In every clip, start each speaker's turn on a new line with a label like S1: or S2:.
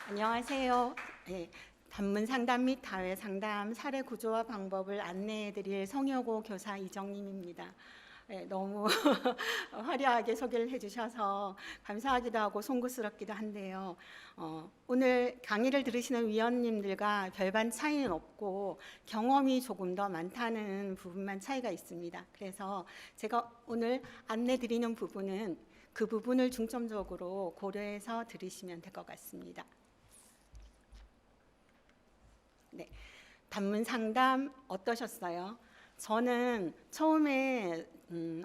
S1: 안녕하세요. 네, 단문 상담 및 다회 상담 사례 구조와 방법을 안내해드릴 성여고 교사 이정림입니다. 네, 너무 화려하게 소개를 해주셔서 감사하기도 하고 송구스럽기도 한데요. 오늘 강의를 들으시는 위원님들과 별반 차이는 없고 경험이 조금 더 많다는 부분만 차이가 있습니다. 그래서 제가 오늘 안내드리는 부분은 그 부분을 중점적으로 고려해서 들으시면 될 것 같습니다. 네, 단문 상담 어떠셨어요? 저는 처음에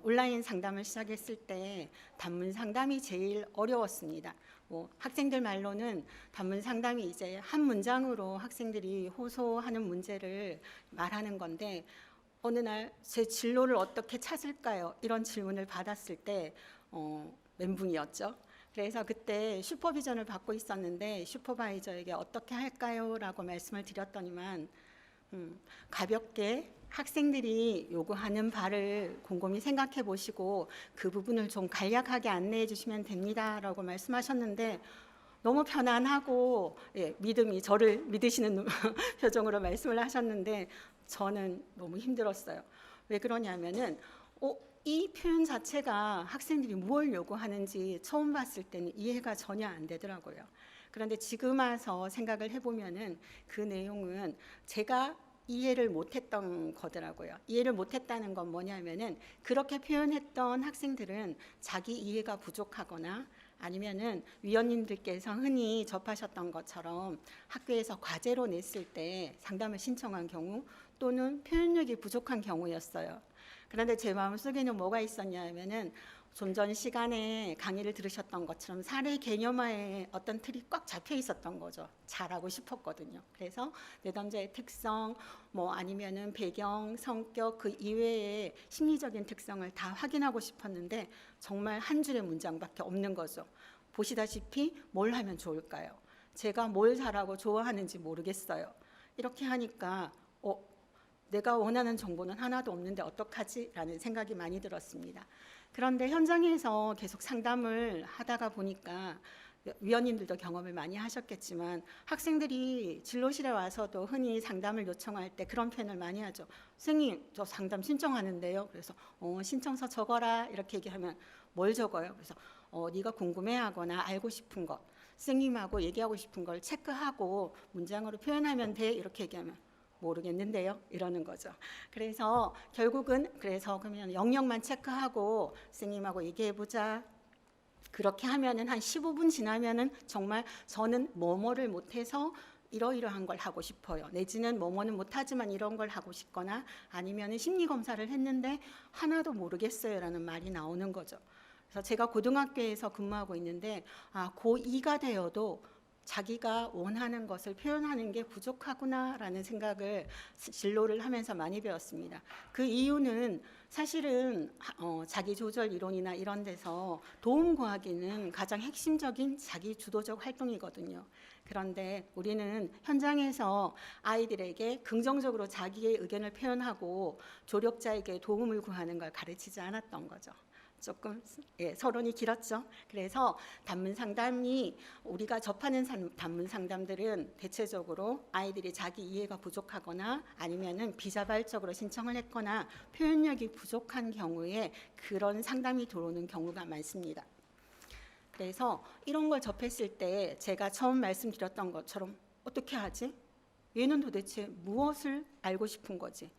S1: 온라인 상담을 시작했을 때 단문 상담이 제일 어려웠습니다. 학생들 말로는 단문 상담이 이제 한 문장으로 학생들이 호소하는 문제를 말하는 건데 어느 날 제 진로를 어떻게 찾을까요? 이런 질문을 받았을 때 멘붕이었죠. 그래서 그때 슈퍼비전을 받고 있었는데 슈퍼바이저에게 어떻게 할까요? 라고 말씀을 드렸더니만 가볍게 학생들이 요구하는 바를 곰곰이 생각해 보시고 그 부분을 좀 간략하게 안내해 주시면 됩니다 라고 말씀하셨는데 너무 편안하고 믿음이 저를 믿으시는 표정으로 말씀을 하셨는데 저는 너무 힘들었어요. 왜 그러냐면은 이 표현 자체가 학생들이 뭘 요구하는지 처음 봤을 때는 이해가 전혀 안 되더라고요. 그런데 지금 와서 생각을 해보면은 그 내용은 제가 이해를 못했던 거더라고요. 이해를 못했다는 건 뭐냐면은 그렇게 표현했던 학생들은 자기 이해가 부족하거나 아니면은 위원님들께서 흔히 접하셨던 것처럼 학교에서 과제로 냈을 때 상담을 신청한 경우 또는 표현력이 부족한 경우였어요. 그런데 제 마음속에는 뭐가 있었냐 하면은 좀 전 시간에 강의를 들으셨던 것처럼 사례 개념화에 어떤 틀이 꽉 잡혀 있었던 거죠. 잘하고 싶었거든요. 그래서 내담자의 특성, 아니면은 배경, 성격 그 이외의 심리적인 특성을 다 확인하고 싶었는데 정말 한 줄의 문장밖에 없는 거죠. 보시다시피 뭘 하면 좋을까요? 제가 뭘 잘하고 좋아하는지 모르겠어요. 이렇게 하니까 내가 원하는 정보는 하나도 없는데 어떡하지? 라는 생각이 많이 들었습니다. 그런데 현장에서 계속 상담을 하다가 보니까 위원님들도 경험을 많이 하셨겠지만 학생들이 진로실에 와서도 흔히 상담을 요청할 때 그런 표현을 많이 하죠. 선생님, 저 상담 신청하는데요. 그래서 신청서 적어라 이렇게 얘기하면 뭘 적어요? 그래서 네가 궁금해하거나 알고 싶은 것, 선생님하고 얘기하고 싶은 걸 체크하고 문장으로 표현하면 돼 이렇게 얘기하면 모르겠는데요 이러는 거죠. 그래서 결국은 그러면 영역만 체크하고 선생님하고 얘기해보자. 그렇게 하면은 한 15분 지나면은 정말 저는 뭐뭐를 못해서 이러이러한 걸 하고 싶어요. 내지는 뭐뭐는 못하지만 이런 걸 하고 싶거나 아니면은 심리검사를 했는데 하나도 모르겠어요라는 말이 나오는 거죠. 그래서 제가 고등학교에서 근무하고 있는데 고2가 되어도 자기가 원하는 것을 표현하는 게 부족하구나라는 생각을 진로를 하면서 많이 배웠습니다. 그 이유는 사실은 자기 조절 이론이나 이런 데서 도움 구하기는 가장 핵심적인 자기 주도적 활동이거든요. 그런데 우리는 현장에서 아이들에게 긍정적으로 자기의 의견을 표현하고 조력자에게 도움을 구하는 걸 가르치지 않았던 거죠. 조금 서론이 길었죠. 그래서 단문 상담이 우리가 접하는 단문 상담들은 대체적으로 아이들이 자기 이해가 부족하거나 아니면은 비자발적으로 신청을 했거나 표현력이 부족한 경우에 그런 상담이 들어오는 경우가 많습니다. 그래서 이런 걸 접했을 때 제가 처음 말씀드렸던 것처럼 어떻게 하지? 얘는 도대체 무엇을 알고 싶은 거지?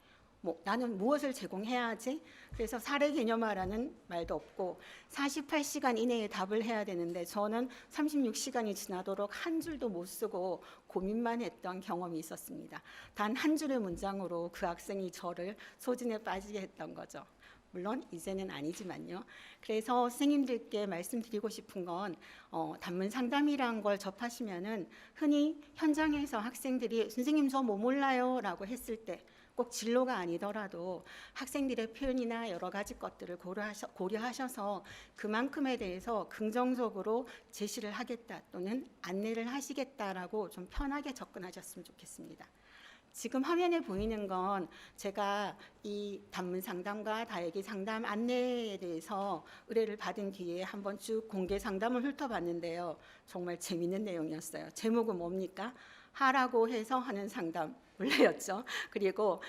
S1: 나는 무엇을 제공해야 하지? 그래서 사례 개념화라는 말도 없고 48시간 이내에 답을 해야 되는데 저는 36시간이 지나도록 한 줄도 못 쓰고 고민만 했던 경험이 있었습니다. 단 한 줄의 문장으로 그 학생이 저를 소진에 빠지게 했던 거죠. 물론 이제는 아니지만요. 그래서 선생님들께 말씀드리고 싶은 건 단문 상담이란 걸 접하시면은 흔히 현장에서 학생들이 선생님 저 뭐 몰라요 라고 했을 때 꼭 진로가 아니더라도 학생들의 표현이나 여러 가지 것들을 고려하셔서 그만큼에 대해서 긍정적으로 제시를 하겠다 또는 안내를 하시겠다라고 좀 편하게 접근하셨으면 좋겠습니다. 지금 화면에 보이는 건 제가 이 단문 상담과 다얘기 상담 안내에 대해서 의뢰를 받은 뒤에 한번 쭉 공개 상담을 훑어봤는데요. 정말 재밌는 내용이었어요. 제목은 뭡니까? 하라고 해서 하는 상담. 원래였죠. 그리고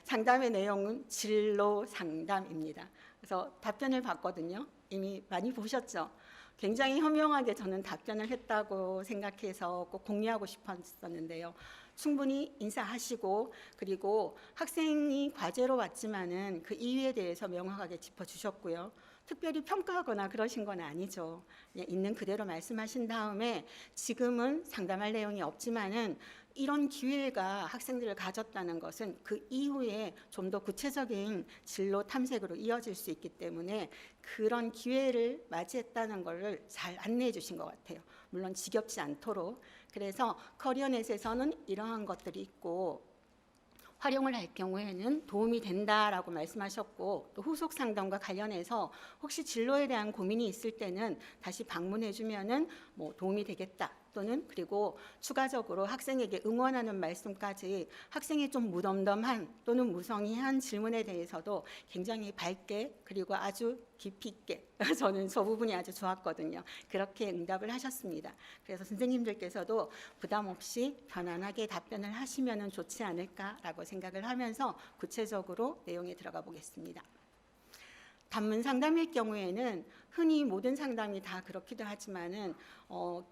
S1: 상담의 내용은 진로 상담입니다. 그래서 답변을 받거든요. 이미 많이 보셨죠? 굉장히 현명하게 저는 답변을 했다고 생각해서 꼭 공유하고 싶었었는데요. 충분히 인사하시고, 그리고 학생이 과제로 왔지만은 그 이유에 대해서 명확하게 짚어주셨고요. 특별히 평가하거나 그러신 건 아니죠. 그냥 있는 그대로 말씀하신 다음에 지금은 상담할 내용이 없지만은 이런 기회가 학생들을 가졌다는 것은 그 이후에 좀 더 구체적인 진로 탐색으로 이어질 수 있기 때문에 그런 기회를 맞이했다는 것을 잘 안내해 주신 것 같아요. 물론 지겹지 않도록. 그래서 커리어넷에서는 이러한 것들이 있고 활용을 할 경우에는 도움이 된다라고 말씀하셨고, 또 후속 상담과 관련해서 혹시 진로에 대한 고민이 있을 때는 다시 방문해 주면은 뭐 도움이 되겠다, 또는 그리고 추가적으로 학생에게 응원하는 말씀까지 학생이 좀 무덤덤한 또는 무성의한 질문에 대해서도 굉장히 밝게 그리고 아주 깊이 있게 저는 저 부분이 아주 좋았거든요. 그렇게 응답을 하셨습니다. 그래서 선생님들께서도 부담 없이 편안하게 답변을 하시면 좋지 않을까라고 생각을 하면서 구체적으로 내용에 들어가 보겠습니다. 단문 상담일 경우에는 흔히 모든 상담이 다 그렇기도 하지만은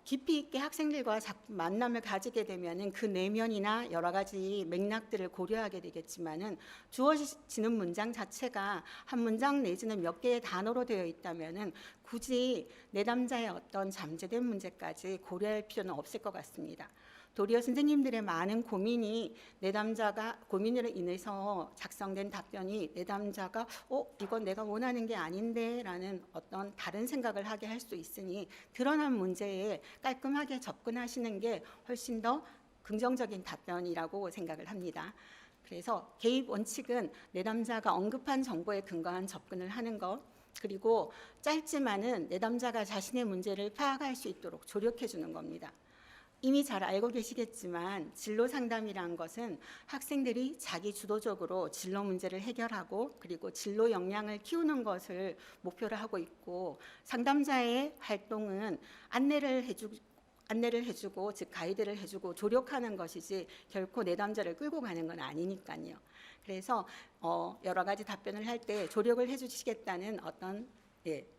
S1: 깊이 있게 학생들과 만남을 가지게 되면은 그 내면이나 여러 가지 맥락들을 고려하게 되겠지만은 주어지는 문장 자체가 한 문장 내지는 몇 개의 단어로 되어 있다면은 굳이 내담자의 어떤 잠재된 문제까지 고려할 필요는 없을 것 같습니다. 도리어 선생님들의 많은 고민이 내담자가 고민으로 인해서 작성된 답변이 내담자가 이건 내가 원하는 게 아닌데 라는 어떤 다른 생각을 하게 할 수 있으니 드러난 문제에 깔끔하게 접근하시는 게 훨씬 더 긍정적인 답변이라고 생각을 합니다. 그래서 개입 원칙은 내담자가 언급한 정보에 근거한 접근을 하는 것, 그리고 짧지만은 내담자가 자신의 문제를 파악할 수 있도록 조력해 주는 겁니다. 이미 잘 알고 계시겠지만 진로 상담이라는 것은 학생들이 자기 주도적으로 진로 문제를 해결하고 그리고 진로 역량을 키우는 것을 목표로 하고 있고, 상담자의 활동은 안내를 해주고 즉 가이드를 해주고 조력하는 것이지 결코 내담자를 끌고 가는 건 아니니까요. 그래서 여러 가지 답변을 할 때 조력을 해주시겠다는 어떤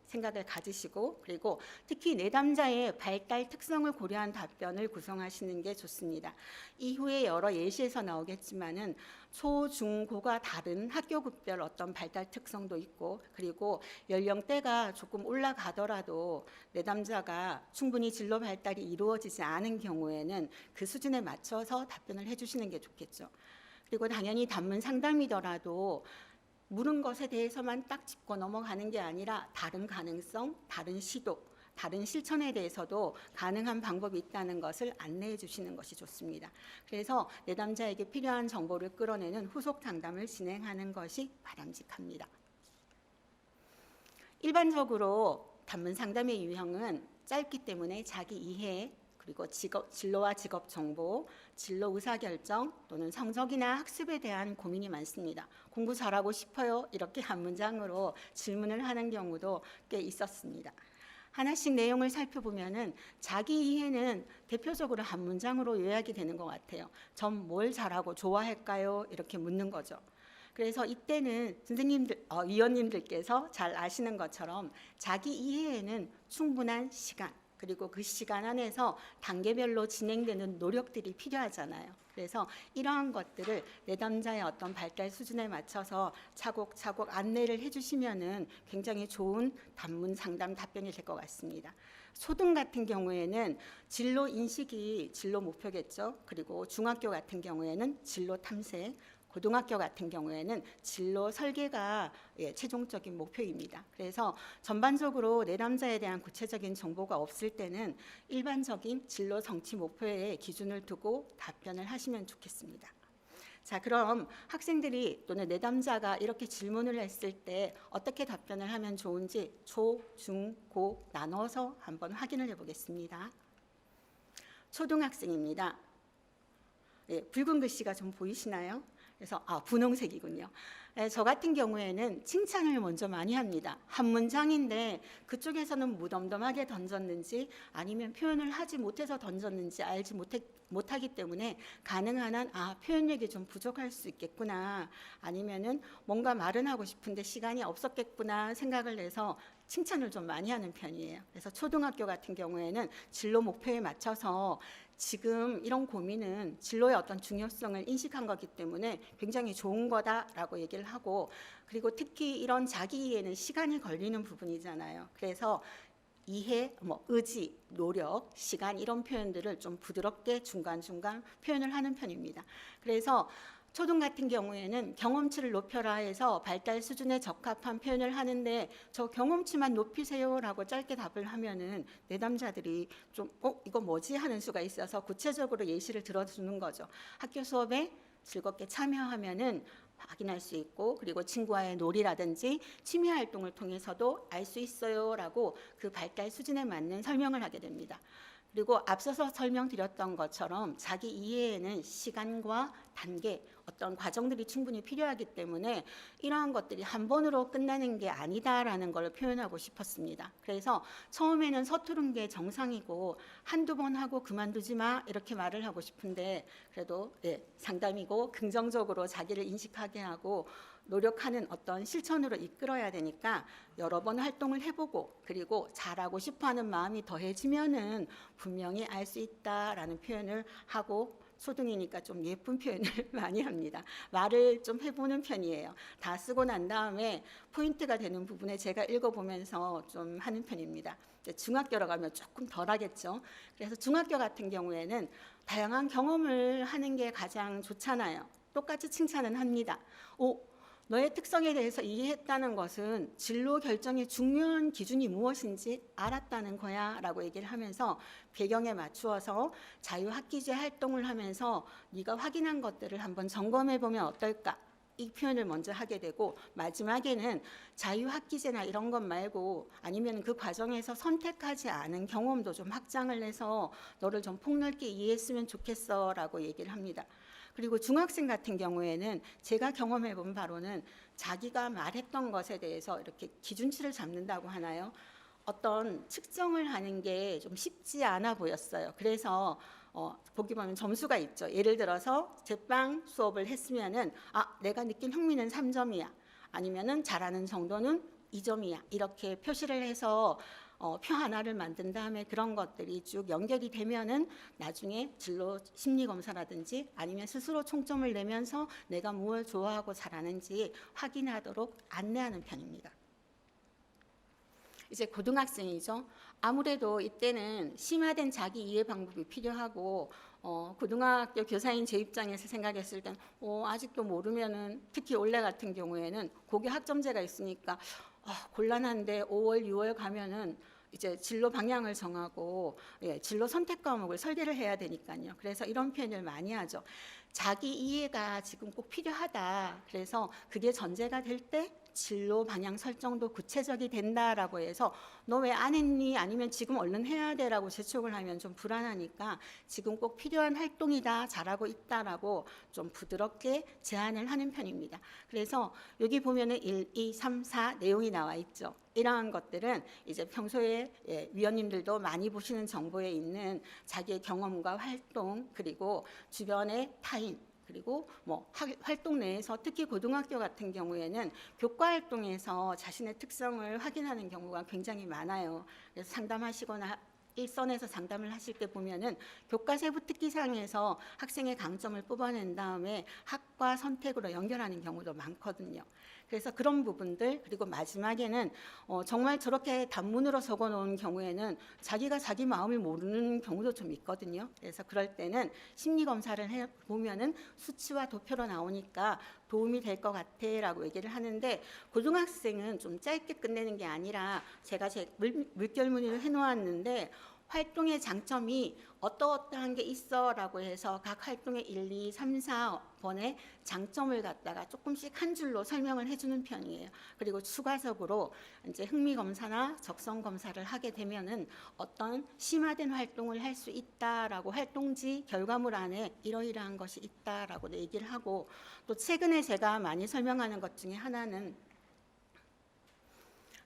S1: 생각을 가지시고, 그리고 특히 내담자의 발달 특성을 고려한 답변을 구성하시는 게 좋습니다. 이후에 여러 예시에서 나오겠지만은 초, 중, 고가 다른 학교급별 어떤 발달 특성도 있고, 그리고 연령대가 조금 올라가더라도 내담자가 충분히 진로 발달이 이루어지지 않은 경우에는 그 수준에 맞춰서 답변을 해주시는 게 좋겠죠. 그리고 당연히 단문 상담이더라도 물은 것에 대해서만 딱 짚고 넘어가는 게 아니라 다른 가능성, 다른 시도, 다른 실천에 대해서도 가능한 방법이 있다는 것을 안내해 주시는 것이 좋습니다. 그래서 내담자에게 필요한 정보를 끌어내는 후속 상담을 진행하는 것이 바람직합니다. 일반적으로 단문 상담의 유형은 짧기 때문에 자기 이해, 그리고 진로와 직업 정보, 진로 의사결정 또는 성적이나 학습에 대한 고민이 많습니다. 공부 잘하고 싶어요? 이렇게 한 문장으로 질문을 하는 경우도 꽤 있었습니다. 하나씩 내용을 살펴보면은 자기 이해는 대표적으로 한 문장으로 요약이 되는 것 같아요. 전 뭘 잘하고 좋아할까요? 이렇게 묻는 거죠. 그래서 이때는 선생님들, 위원님들께서 잘 아시는 것처럼 자기 이해에는 충분한 시간, 그리고 그 시간 안에서 단계별로 진행되는 노력들이 필요하잖아요. 그래서 이러한 것들을 내담자의 어떤 발달 수준에 맞춰서 차곡차곡 안내를 해주시면은 굉장히 좋은 단문 상담 답변이 될 것 같습니다. 초등 같은 경우에는 진로 인식이 진로 목표겠죠. 그리고 중학교 같은 경우에는 진로 탐색, 고등학교 같은 경우에는 진로 설계가 최종적인 목표입니다. 그래서 전반적으로 내담자에 대한 구체적인 정보가 없을 때는 일반적인 진로 성취 목표에 기준을 두고 답변을 하시면 좋겠습니다. 자, 그럼 학생들이 또는 내담자가 이렇게 질문을 했을 때 어떻게 답변을 하면 좋은지 초, 중, 고 나눠서 한번 확인을 해보겠습니다. 초등학생입니다. 예, 붉은 글씨가 좀 보이시나요? 그래서 분홍색이군요. 예, 저 같은 경우에는 칭찬을 먼저 많이 합니다. 한 문장인데 그쪽에서는 무덤덤하게 던졌는지 아니면 표현을 하지 못해서 던졌는지 알지 못하기 때문에 가능한 한 표현력이 좀 부족할 수 있겠구나, 아니면은 뭔가 말은 하고 싶은데 시간이 없었겠구나 생각을 해서 칭찬을 좀 많이 하는 편이에요. 그래서 초등학교 같은 경우에는 진로 목표에 맞춰서 지금 이런 고민은 진로의 어떤 중요성을 인식한 거기 때문에 굉장히 좋은 거다라고 얘기를 하고, 그리고 특히 이런 자기 이해는 시간이 걸리는 부분이잖아요. 그래서 이해, 의지, 노력, 시간 이런 표현들을 좀 부드럽게 중간중간 표현을 하는 편입니다. 그래서 초등 같은 경우에는 경험치를 높여라 해서 발달 수준에 적합한 표현을 하는데 저 경험치만 높이세요라고 짧게 답을 하면은 내담자들이 좀 이거 뭐지 하는 수가 있어서 구체적으로 예시를 들어주는 거죠. 학교 수업에 즐겁게 참여하면은 확인할 수 있고, 그리고 친구와의 놀이라든지 취미 활동을 통해서도 알 수 있어요라고 그 발달 수준에 맞는 설명을 하게 됩니다. 그리고 앞서서 설명드렸던 것처럼 자기 이해에는 시간과 단계, 어떤 과정들이 충분히 필요하기 때문에 이러한 것들이 한 번으로 끝나는 게 아니다라는 걸 표현하고 싶었습니다. 그래서 처음에는 서투른 게 정상이고 한두 번 하고 그만두지 마 이렇게 말을 하고 싶은데, 그래도 상담이고 긍정적으로 자기를 인식하게 하고 노력하는 어떤 실천으로 이끌어야 되니까 여러 번 활동을 해보고, 그리고 잘하고 싶어하는 마음이 더해지면은 분명히 알 수 있다라는 표현을 하고, 초등이니까 좀 예쁜 표현을 많이 합니다. 말을 좀 해보는 편이에요. 다 쓰고 난 다음에 포인트가 되는 부분에 제가 읽어보면서 좀 하는 편입니다. 중학교로 가면 조금 덜 하겠죠. 그래서 중학교 같은 경우에는 다양한 경험을 하는 게 가장 좋잖아요. 똑같이 칭찬은 합니다. 너의 특성에 대해서 이해했다는 것은 진로 결정의 중요한 기준이 무엇인지 알았다는 거야 라고 얘기를 하면서 배경에 맞추어서 자유학기제 활동을 하면서 네가 확인한 것들을 한번 점검해 보면 어떨까, 이 표현을 먼저 하게 되고, 마지막에는 자유학기제나 이런 것 말고 아니면 그 과정에서 선택하지 않은 경험도 좀 확장을 해서 너를 좀 폭넓게 이해했으면 좋겠어 라고 얘기를 합니다. 그리고 중학생 같은 경우에는 제가 경험해 본 바로는 자기가 말했던 것에 대해서 이렇게 기준치를 잡는다고 하나요? 어떤 측정을 하는 게 좀 쉽지 않아 보였어요. 그래서 보기 보면 점수가 있죠. 예를 들어서 제빵 수업을 했으면은 내가 느낀 흥미는 3점이야. 아니면은 잘하는 정도는 2점이야. 이렇게 표시를 해서 표 하나를 만든 다음에 그런 것들이 쭉 연결이 되면은 나중에 진로 심리 검사라든지 아니면 스스로 총점을 내면서 내가 무엇을 좋아하고 잘하는지 확인하도록 안내하는 편입니다. 이제 고등학생이죠. 아무래도 이때는 심화된 자기 이해 방법이 필요하고, 고등학교 교사인 제 입장에서 생각했을 땐 아직도 모르면은, 특히 올해 같은 경우에는 고교 학점제가 있으니까 곤란한데 5월, 6월 가면은 이제 진로 방향을 정하고 진로 선택 과목을 설계를 해야 되니까요. 그래서 이런 표현을 많이 하죠. 자기 이해가 지금 꼭 필요하다. 그래서 그게 전제가 될 때 진로 방향 설정도 구체적이 된다라고 해서 너 왜 안 했니? 아니면 지금 얼른 해야 돼라고 재촉을 하면 좀 불안하니까 지금 꼭 필요한 활동이다, 잘하고 있다라고 좀 부드럽게 제안을 하는 편입니다. 그래서 여기 보면은 1, 2, 3, 4 내용이 나와 있죠. 이러한 것들은 이제 평소에 위원님들도 많이 보시는 정보에 있는 자기의 경험과 활동, 그리고 주변의 타인, 그리고 활동 내에서 특히 고등학교 같은 경우에는 교과 활동에서 자신의 특성을 확인하는 경우가 굉장히 많아요. 그래서 상담하시거나 일선에서 상담을 하실 때 보면은 교과 세부 특기사항에서 학생의 강점을 뽑아낸 다음에 학과 선택으로 연결하는 경우도 많거든요. 그래서 그런 부분들, 그리고 마지막에는 정말 저렇게 단문으로 적어놓은 경우에는 자기가 자기 마음을 모르는 경우도 좀 있거든요. 그래서 그럴 때는 심리검사를 해보면은 수치와 도표로 나오니까 도움이 될 것 같아라고 얘기를 하는데, 고등학생은 좀 짧게 끝내는 게 아니라 제가 제 물결무늬를 해놓았는데 활동의 장점이 어떠어떠한 게 있어라고 해서 각 활동의 1, 2, 3, 4번의 장점을 갖다가 조금씩 한 줄로 설명을 해주는 편이에요. 그리고 추가적으로 이제 흥미 검사나 적성 검사를 하게 되면은 어떤 심화된 활동을 할 수 있다라고 활동지 결과물 안에 이러이러한 것이 있다라고 얘기를 하고, 또 최근에 제가 많이 설명하는 것 중에 하나는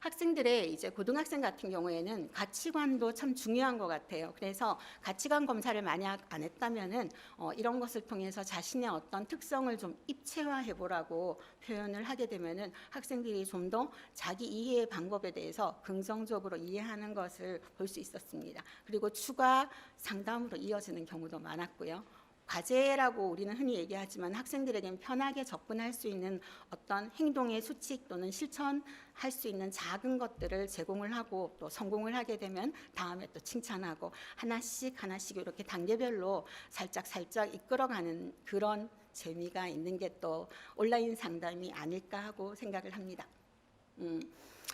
S1: 학생들의 이제 고등학생 같은 경우에는 가치관도 참 중요한 것 같아요. 그래서 가치관 검사를 만약 안 했다면은 이런 것을 통해서 자신의 어떤 특성을 좀 입체화해 보라고 표현을 하게 되면은 학생들이 좀 더 자기 이해의 방법에 대해서 긍정적으로 이해하는 것을 볼 수 있었습니다. 그리고 추가 상담으로 이어지는 경우도 많았고요. 과제라고 우리는 흔히 얘기하지만 학생들에겐 편하게 접근할 수 있는 어떤 행동의 수칙 또는 실천할 수 있는 작은 것들을 제공을 하고, 또 성공을 하게 되면 다음에 또 칭찬하고 하나씩 하나씩 이렇게 단계별로 살짝 이끌어가는 그런 재미가 있는 게 또 온라인 상담이 아닐까 하고 생각을 합니다.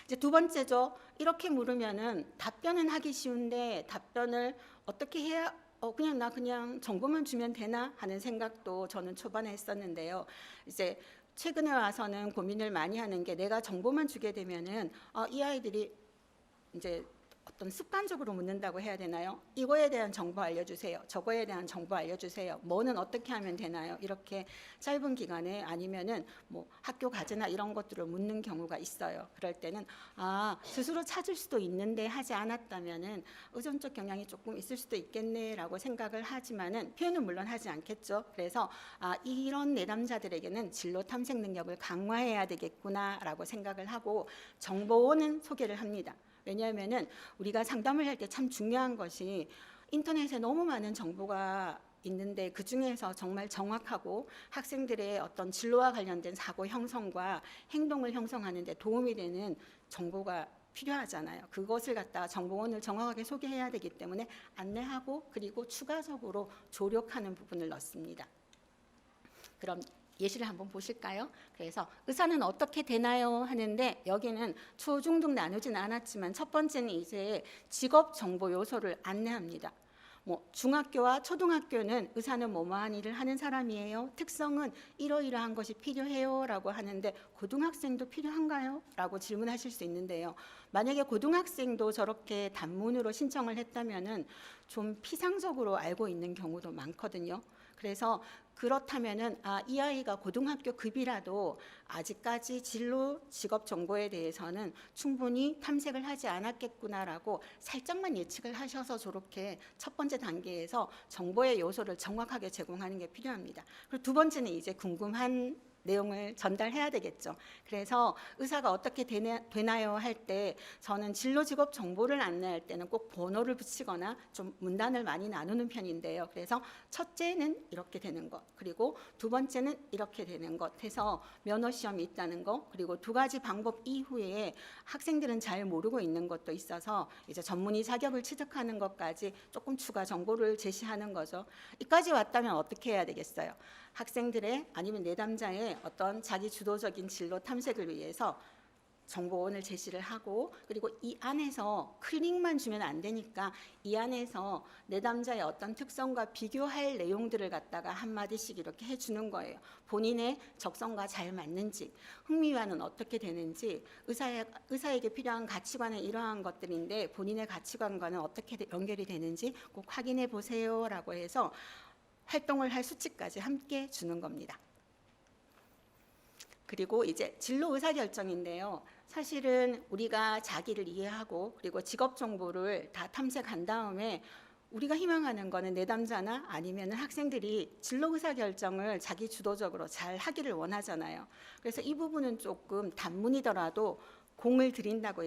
S1: 이제 두 번째죠. 이렇게 물으면은 답변은 하기 쉬운데 답변을 어떻게 해야 그냥 정보만 주면 되나 하는 생각도 저는 초반에 했었는데요. 이제 최근에 와서는 고민을 많이 하는 게, 내가 정보만 주게 되면은 이 아이들이 이제 어떤 습관적으로 묻는다고 해야 되나요? 이거에 대한 정보 알려주세요. 저거에 대한 정보 알려주세요. 뭐는 어떻게 하면 되나요? 이렇게 짧은 기간에, 아니면은 뭐 학교 과제나 이런 것들을 묻는 경우가 있어요. 그럴 때는 스스로 찾을 수도 있는데 하지 않았다면은 의존적 경향이 조금 있을 수도 있겠네라고 생각을 하지만은 표현은 물론 하지 않겠죠. 그래서 이런 내담자들에게는 진로 탐색 능력을 강화해야 되겠구나라고 생각을 하고 정보원은 소개를 합니다. 왜냐하면은 우리가 상담을 할 때 참 중요한 것이, 인터넷에 너무 많은 정보가 있는데 그 중에서 정말 정확하고 학생들의 어떤 진로와 관련된 사고 형성과 행동을 형성하는 데 도움이 되는 정보가 필요하잖아요. 그것을 갖다가 정보원을 정확하게 소개해야 되기 때문에 안내하고, 그리고 추가적으로 조력하는 부분을 넣습니다. 그럼 예시를 한번 보실까요? 그래서 의사는 어떻게 되나요? 하는데 여기는 초중등 나누진 않았지만 첫 번째는 이제 직업 정보 요소를 안내합니다. 뭐 중학교와 초등학교는 의사는 뭐뭐한 일을 하는 사람이에요. 특성은 이러이러한 것이 필요해요 라고 하는데, 고등학생도 필요한가요? 라고 질문하실 수 있는데요. 만약에 고등학생도 저렇게 단문으로 신청을 했다면은 좀 피상적으로 알고 있는 경우도 많거든요. 그래서 그렇다면은 이 아이가 고등학교 급이라도 아직까지 진로 직업 정보에 대해서는 충분히 탐색을 하지 않았겠구나라고 살짝만 예측을 하셔서 저렇게 첫 번째 단계에서 정보의 요소를 정확하게 제공하는 게 필요합니다. 그리고 두 번째는 이제 궁금한 내용을 전달해야 되겠죠. 그래서 의사가 어떻게 되나요 할 때 저는 진로 직업 정보를 안내할 때는 꼭 번호를 붙이거나 좀 문단을 많이 나누는 편인데요. 그래서 첫째는 이렇게 되는 것, 그리고 두 번째는 이렇게 되는 것 해서 면허 시험이 있다는 거, 그리고 두 가지 방법 이후에 학생들은 잘 모르고 있는 것도 있어서 이제 전문의 자격을 취득하는 것까지 조금 추가 정보를 제시하는 거죠. 이까지 왔다면 어떻게 해야 되겠어요? 학생들의 아니면 내담자의 어떤 자기 주도적인 진로 탐색을 위해서 정보원을 제시를 하고, 그리고 이 안에서 클릭만 주면 안 되니까 이 안에서 내담자의 어떤 특성과 비교할 내용들을 갖다가 한마디씩 이렇게 해주는 거예요. 본인의 적성과 잘 맞는지, 흥미와는 어떻게 되는지, 의사에게 필요한 가치관은 이러한 것들인데 본인의 가치관과는 어떻게 연결이 되는지 꼭 확인해 보세요 라고 해서 활동을 할 수치까지 함께 주는 겁니다. 그리고 이제 진로 의사결정인데요. 사실은 우리가 자기를 이해하고 그리고 직업 정보를 다 탐색한 다음에 우리가 희망하는 거는 내담자나 아니면 학생들이 진로 의사결정을 자기 주도적으로 잘 하기를 원하잖아요. 그래서 이 부분은 조금 단문이더라도 공을 들인다고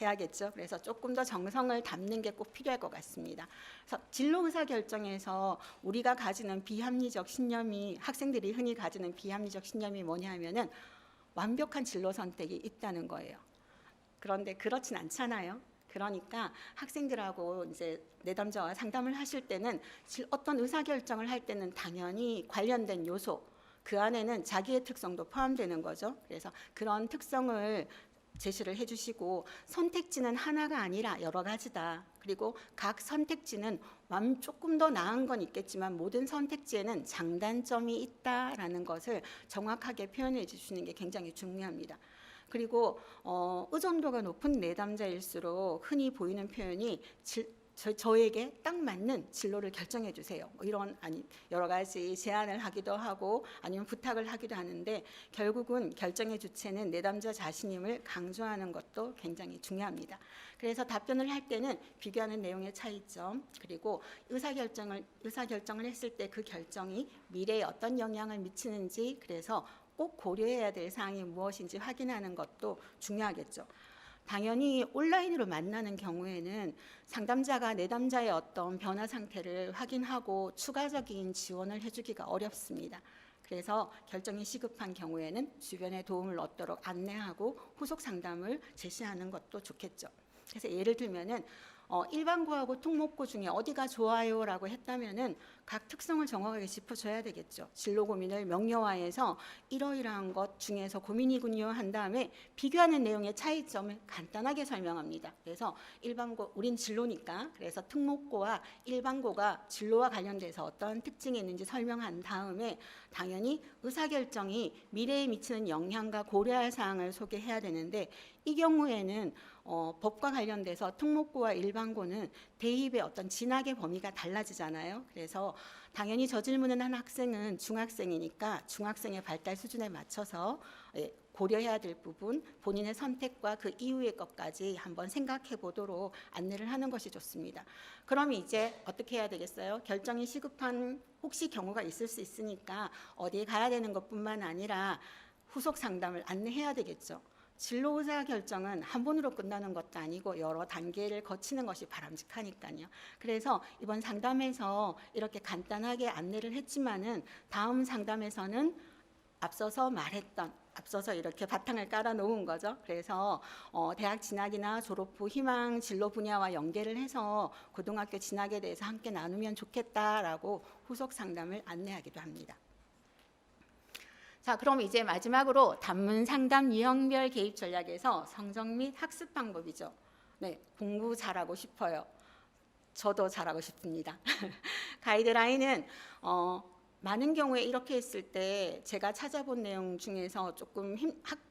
S1: 해야겠죠. 그래서 조금 더 정성을 담는 게 꼭 필요할 것 같습니다. 그래서 진로 의사 결정에서 우리가 가지는 비합리적 신념이, 학생들이 흔히 가지는 비합리적 신념이 뭐냐면은 완벽한 진로 선택이 있다는 거예요. 그런데 그렇진 않잖아요. 그러니까 학생들하고 이제 내담자와 상담을 하실 때는 어떤 의사 결정을 할 때는 당연히 관련된 요소, 그 안에는 자기의 특성도 포함되는 거죠. 그래서 그런 특성을 제시를 해주시고 선택지는 하나가 아니라 여러 가지다. 그리고 각 선택지는 조금 더 나은 건 있겠지만 모든 선택지에는 장단점이 있다라는 것을 정확하게 표현해 주시는 게 굉장히 중요합니다. 그리고 의존도가 높은 내담자일수록 흔히 보이는 표현이 저에게 딱 맞는 진로를 결정해 주세요. 이런 여러 가지 제안을 하기도 하고 아니면 부탁을 하기도 하는데 결국은 결정의 주체는 내담자 자신임을 강조하는 것도 굉장히 중요합니다. 그래서 답변을 할 때는 비교하는 내용의 차이점 그리고 의사결정을 했을 때 그 결정이 미래에 어떤 영향을 미치는지 그래서 꼭 고려해야 될 사항이 무엇인지 확인하는 것도 중요하겠죠. 당연히 온라인으로 만나는 경우에는 상담자가 내담자의 어떤 변화 상태를 확인하고 추가적인 지원을 해주기가 어렵습니다. 그래서 결정이 시급한 경우에는 주변의 도움을 얻도록 안내하고 후속 상담을 제시하는 것도 좋겠죠. 그래서 예를 들면은 일반고하고 특목고 중에 어디가 좋아요라고 했다면은 각 특성을 정확하게 짚어줘야 되겠죠. 진로 고민을 명료화해서 이러이러한 것 중에서 고민이군요 한 다음에 비교하는 내용의 차이점을 간단하게 설명합니다. 그래서 일반고 우린 진로니까 그래서 특목고와 일반고가 진로와 관련돼서 어떤 특징이 있는지 설명한 다음에 당연히 의사결정이 미래에 미치는 영향과 고려할 사항을 소개해야 되는데 이 경우에는 법과 관련돼서 특목고와 일반고는 대입의 어떤 진학의 범위가 달라지잖아요. 그래서 당연히 저 질문을 한 학생은 중학생이니까 중학생의 발달 수준에 맞춰서 고려해야 될 부분, 본인의 선택과 그 이후의 것까지 한번 생각해 보도록 안내를 하는 것이 좋습니다. 그럼 이제 어떻게 해야 되겠어요? 결정이 시급한 혹시 경우가 있을 수 있으니까 어디에 가야 되는 것뿐만 아니라 후속 상담을 안내해야 되겠죠. 진로 의사 결정은 한 번으로 끝나는 것도 아니고 여러 단계를 거치는 것이 바람직하니까요. 그래서 이번 상담에서 이렇게 간단하게 안내를 했지만은 다음 상담에서는 앞서서 이렇게 바탕을 깔아 놓은 거죠. 그래서 대학 진학이나 졸업 후 희망 진로 분야와 연계를 해서 고등학교 진학에 대해서 함께 나누면 좋겠다라고 후속 상담을 안내하기도 합니다. 자, 그럼 이제 마지막으로 단문 상담 유형별 개입 전략에서 성적 및 학습 방법이죠. 네, 공부 잘하고 싶어요. 저도 잘하고 싶습니다. 가이드라인은 많은 경우에 이렇게 했을 때 제가 찾아본 내용 중에서 조금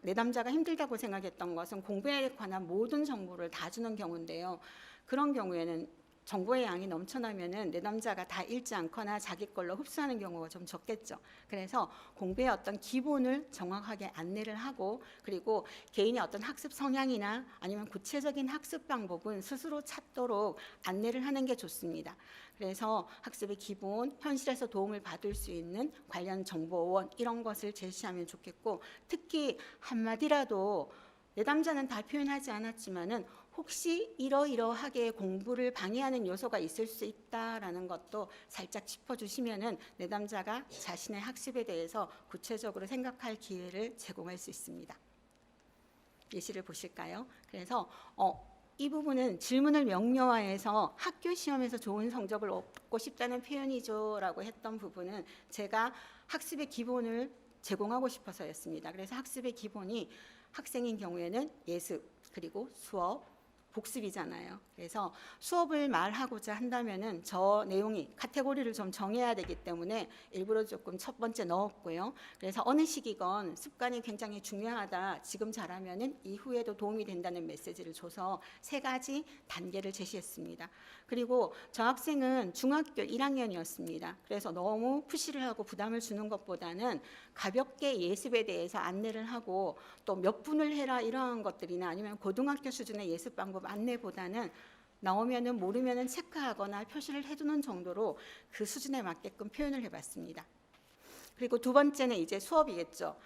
S1: 내담자가 힘들다고 생각했던 것은 공부에 관한 모든 정보를 다 주는 경우인데요. 그런 경우에는 정보의 양이 넘쳐나면은 내담자가 다 읽지 않거나 자기 걸로 흡수하는 경우가 좀 적겠죠. 그래서 공부의 어떤 기본을 정확하게 안내를 하고 그리고 개인의 어떤 학습 성향이나 아니면 구체적인 학습 방법은 스스로 찾도록 안내를 하는 게 좋습니다. 그래서 학습의 기본, 현실에서 도움을 받을 수 있는 관련 정보원 이런 것을 제시하면 좋겠고 특히 한마디라도 내담자는 다 표현하지 않았지만은 혹시 이러이러하게 공부를 방해하는 요소가 있을 수 있다라는 것도 살짝 짚어주시면은 내담자가 자신의 학습에 대해서 구체적으로 생각할 기회를 제공할 수 있습니다. 예시를 보실까요? 그래서 이 부분은 질문을 명료화해서 학교 시험에서 좋은 성적을 얻고 싶다는 표현이죠 라고 했던 부분은 제가 학습의 기본을 제공하고 싶어서였습니다. 그래서 학습의 기본이 학생인 경우에는 예습 그리고 수업 복습이잖아요. 그래서 수업을 말하고자 한다면은 저 내용이 카테고리를 좀 정해야 되기 때문에 일부러 조금 첫 번째 넣었고요. 그래서 어느 시기건 습관이 굉장히 중요하다. 지금 잘하면은 이후에도 도움이 된다는 메시지를 줘서 3가지 단계를 제시했습니다. 그리고 저 학생은 중학교 1학년이었습니다. 그래서 너무 푸시를 하고 부담을 주는 것보다는 가볍게 예습에 대해서 안내를 하고 또 몇 분을 해라 이러한 것들이나 아니면 고등학교 수준의 예습 방법 안내보다는 나오면은 모르면은 체크하거나 표시를 해두는 정도로 그 수준에 맞게끔 표현을 해봤습니다. 그리고 두 번째는 이제 수업이겠죠.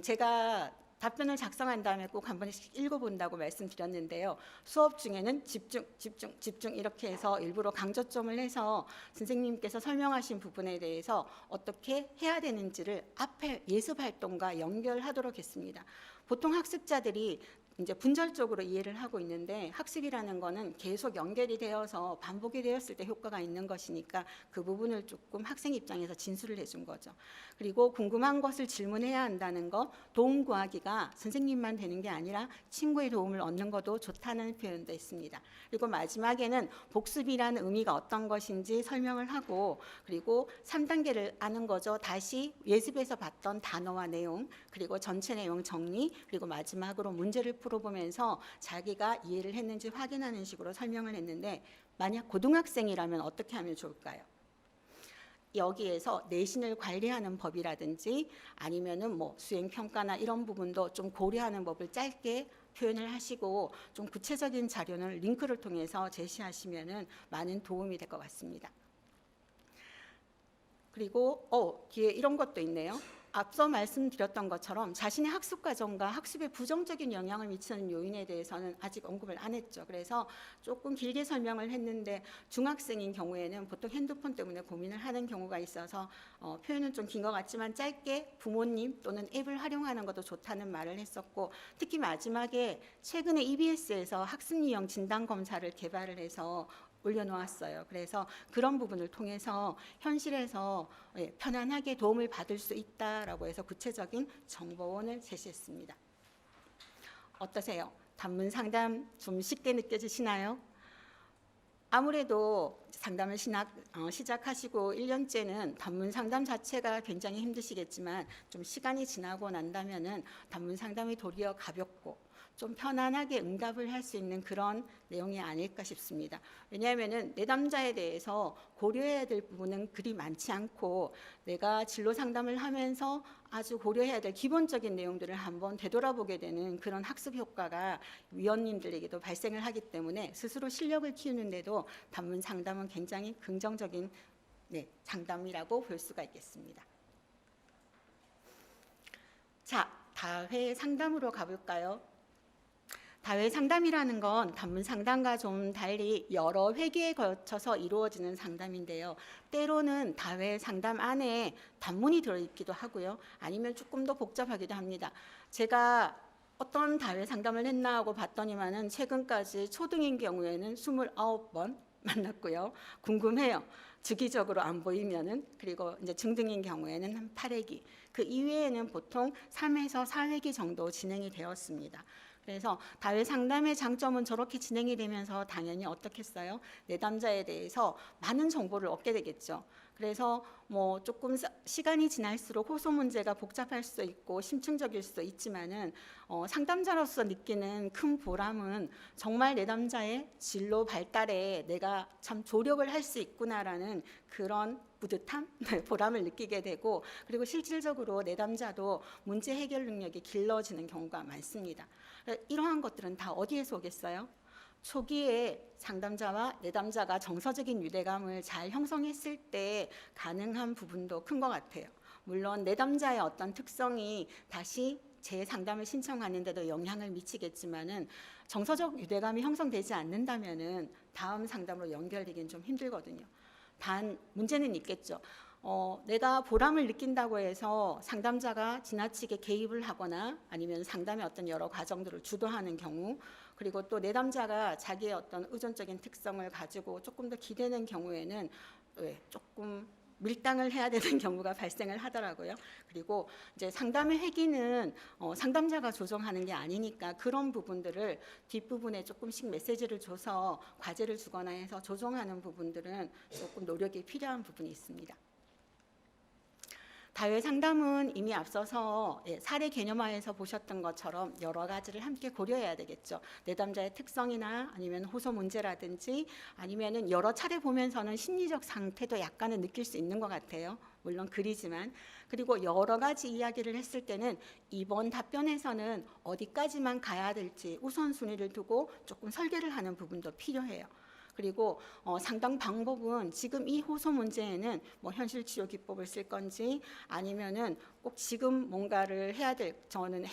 S1: 제가 답변을 작성한 다음에 꼭 한 번씩 읽어본다고 말씀드렸는데요. 수업 중에는 집중 이렇게 해서 일부러 강조점을 해서 선생님께서 설명하신 부분에 대해서 어떻게 해야 되는지를 앞에 예습 활동과 연결하도록 했습니다. 보통 학습자들이 이제 분절적으로 이해를 하고 있는데 학습이라는 거는 계속 연결이 되어서 반복이 되었을 때 효과가 있는 것이니까 그 부분을 조금 학생 입장에서 진술을 해준 거죠. 그리고 궁금한 것을 질문해야 한다는 거, 도움 구하기가 선생님만 되는 게 아니라 친구의 도움을 얻는 것도 좋다는 표현도 있습니다. 그리고 마지막에는 복습이라는 의미가 어떤 것인지 설명을 하고, 그리고 3단계를 아는 거죠. 다시 예습에서 봤던 단어와 내용, 그리고 전체 내용 정리, 그리고 마지막으로 문제를 풀어보면서 자기가 이해를 했는지 확인하는 식으로 설명을 했는데, 만약 고등학생이라면 어떻게 하면 좋을까요? 여기에서 내신을 관리하는 법이라든지 아니면은 뭐 수행 평가나 이런 부분도 좀 고려하는 법을 짧게 표현을 하시고 좀 구체적인 자료는 링크를 통해서 제시하시면은 많은 도움이 될 것 같습니다. 그리고 뒤에 이런 것도 있네요. 앞서 말씀드렸던 것처럼 자신의 학습 과정과 학습에 부정적인 영향을 미치는 요인에 대해서는 아직 언급을 안 했죠. 그래서 조금 길게 설명을 했는데 중학생인 경우에는 보통 핸드폰 때문에 고민을 하는 경우가 있어서 표현은 좀 긴 것 같지만 짧게 부모님 또는 앱을 활용하는 것도 좋다는 말을 했었고, 특히 마지막에 최근에 EBS에서 학습 유형 진단 검사를 개발을 해서 올려놓았어요. 그래서 그런 부분을 통해서 현실에서 편안하게 도움을 받을 수 있다라고 해서 구체적인 정보원을 제시했습니다. 어떠세요? 단문 상담 좀 쉽게 느껴지시나요? 아무래도 상담을 시작하시고 1년째는 단문 상담 자체가 굉장히 힘드시겠지만 좀 시간이 지나고 난다면은 단문 상담이 도리어 가볍고 좀 편안하게 응답을 할 수 있는 그런 내용이 아닐까 싶습니다. 왜냐하면은 내담자에 대해서 고려해야 될 부분은 그리 많지 않고 내가 진로 상담을 하면서 아주 고려해야 될 기본적인 내용들을 한번 되돌아보게 되는 그런 학습 효과가 위원님들에게도 발생을 하기 때문에 스스로 실력을 키우는데도 단문 상담은 굉장히 긍정적인 상담이라고 볼 수가 있겠습니다. 자, 다회 상담으로 가볼까요? 다회 상담이라는 건 단문 상담과 좀 달리 여러 회기에 거쳐서 이루어지는 상담인데요. 때로는 다회 상담 안에 단문이 들어있기도 하고요. 아니면 조금 더 복잡하기도 합니다. 제가 어떤 다회 상담을 했나 하고 봤더니만은 최근까지 초등인 경우에는 29번 만났고요. 궁금해요. 주기적으로 안 보이면은. 그리고 이제 중등인 경우에는 한 8회기. 그 이외에는 보통 3에서 4회기 정도 진행이 되었습니다. 그래서 다회 상담의 장점은 저렇게 진행이 되면서 당연히 어떻겠어요? 내담자에 대해서 많은 정보를 얻게 되겠죠. 그래서 뭐 조금 시간이 지날수록 호소 문제가 복잡할 수 있고 심층적일 수도 있지만은 상담자로서 느끼는 큰 보람은 정말 내담자의 진로 발달에 내가 참 조력을 할 수 있구나라는 그런 뿌듯함, 보람을 느끼게 되고, 그리고 실질적으로 내담자도 문제 해결 능력이 길러지는 경우가 많습니다. 이러한 것들은 다 어디에서 오겠어요? 초기에 상담자와 내담자가 정서적인 유대감을 잘 형성했을 때 가능한 부분도 큰 것 같아요. 물론 내담자의 어떤 특성이 다시 재상담을 신청하는데도 영향을 미치겠지만은 정서적 유대감이 형성되지 않는다면은 다음 상담으로 연결되기는 좀 힘들거든요. 단 문제는 있겠죠. 내가 보람을 느낀다고 해서 상담자가 지나치게 개입을 하거나 아니면 상담의 어떤 여러 과정들을 주도하는 경우, 그리고 또 내담자가 자기의 어떤 의존적인 특성을 가지고 조금 더 기대는 경우에는 조금 밀당을 해야 되는 경우가 발생을 하더라고요. 그리고 이제 상담의 회기는 상담자가 조정하는 게 아니니까 그런 부분들을 뒷부분에 조금씩 메시지를 줘서 과제를 주거나 해서 조정하는 부분들은 조금 노력이 필요한 부분이 있습니다. 다회 상담은 이미 앞서서 사례 개념화에서 보셨던 것처럼 여러 가지를 함께 고려해야 되겠죠. 내담자의 특성이나 아니면 호소 문제라든지 아니면은 여러 차례 보면서는 심리적 상태도 약간은 느낄 수 있는 것 같아요. 물론 글이지만. 그리고 여러 가지 이야기를 했을 때는 이번 답변에서는 어디까지만 가야 될지 우선순위를 두고 조금 설계를 하는 부분도 필요해요. 그리고 상담 방법은 지금 이 호소 문제에는 뭐 현실 치료 기법을 쓸 건지 아니면은 꼭 지금 뭔가를 해야 될 저는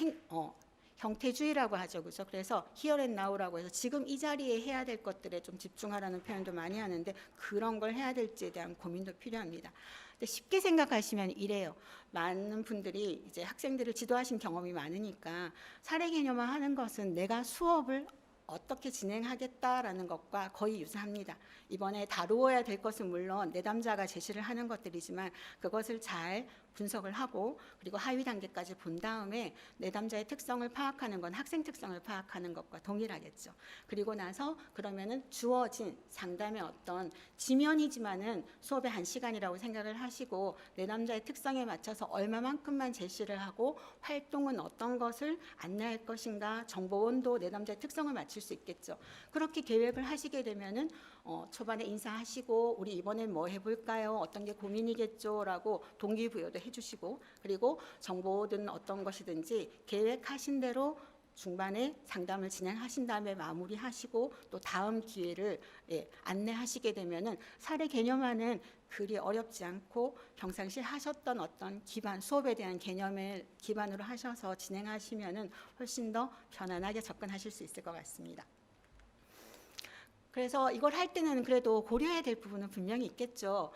S1: 경태주의라고 하죠, 그죠? 그래서 here and now라고 해서 지금 이 자리에 해야 될 것들에 좀 집중하라는 표현도 많이 하는데 그런 걸 해야 될지에 대한 고민도 필요합니다. 근데 쉽게 생각하시면 이래요. 많은 분들이 이제 학생들을 지도하신 경험이 많으니까 사례 개념화 하는 것은 내가 수업을 어떻게 진행하겠다라는 것과 거의 유사합니다. 이번에 다루어야 될 것은 물론 내담자가 제시를 하는 것들이지만 그것을 잘 분석을 하고 그리고 하위 단계까지 본 다음에 내담자의 특성을 파악하는 건 학생 특성을 파악하는 것과 동일하겠죠. 그리고 나서 그러면은 주어진 상담의 어떤 지면이지만은 수업의 한 시간이라고 생각을 하시고 내담자의 특성에 맞춰서 얼마만큼만 제시를 하고 활동은 어떤 것을 안내할 것인가 정보원도 내담자의 특성을 맞출 수 있겠죠. 그렇게 계획을 하시게 되면은 초반에 인사하시고 우리 이번엔 뭐 해볼까요? 어떤 게 고민이겠죠?라고 동기부여도 해주시고 그리고 정보든 어떤 것이든지 계획하신 대로 중반에 상담을 진행하신 다음에 마무리하시고 또 다음 기회를 안내하시게 되면은 사례 개념화는 그리 어렵지 않고 평상시 하셨던 어떤 기반 수업에 대한 개념을 기반으로 하셔서 진행하시면은 훨씬 더 편안하게 접근하실 수 있을 것 같습니다. 그래서 이걸 할 때는 그래도 고려해야 될 부분은 분명히 있겠죠.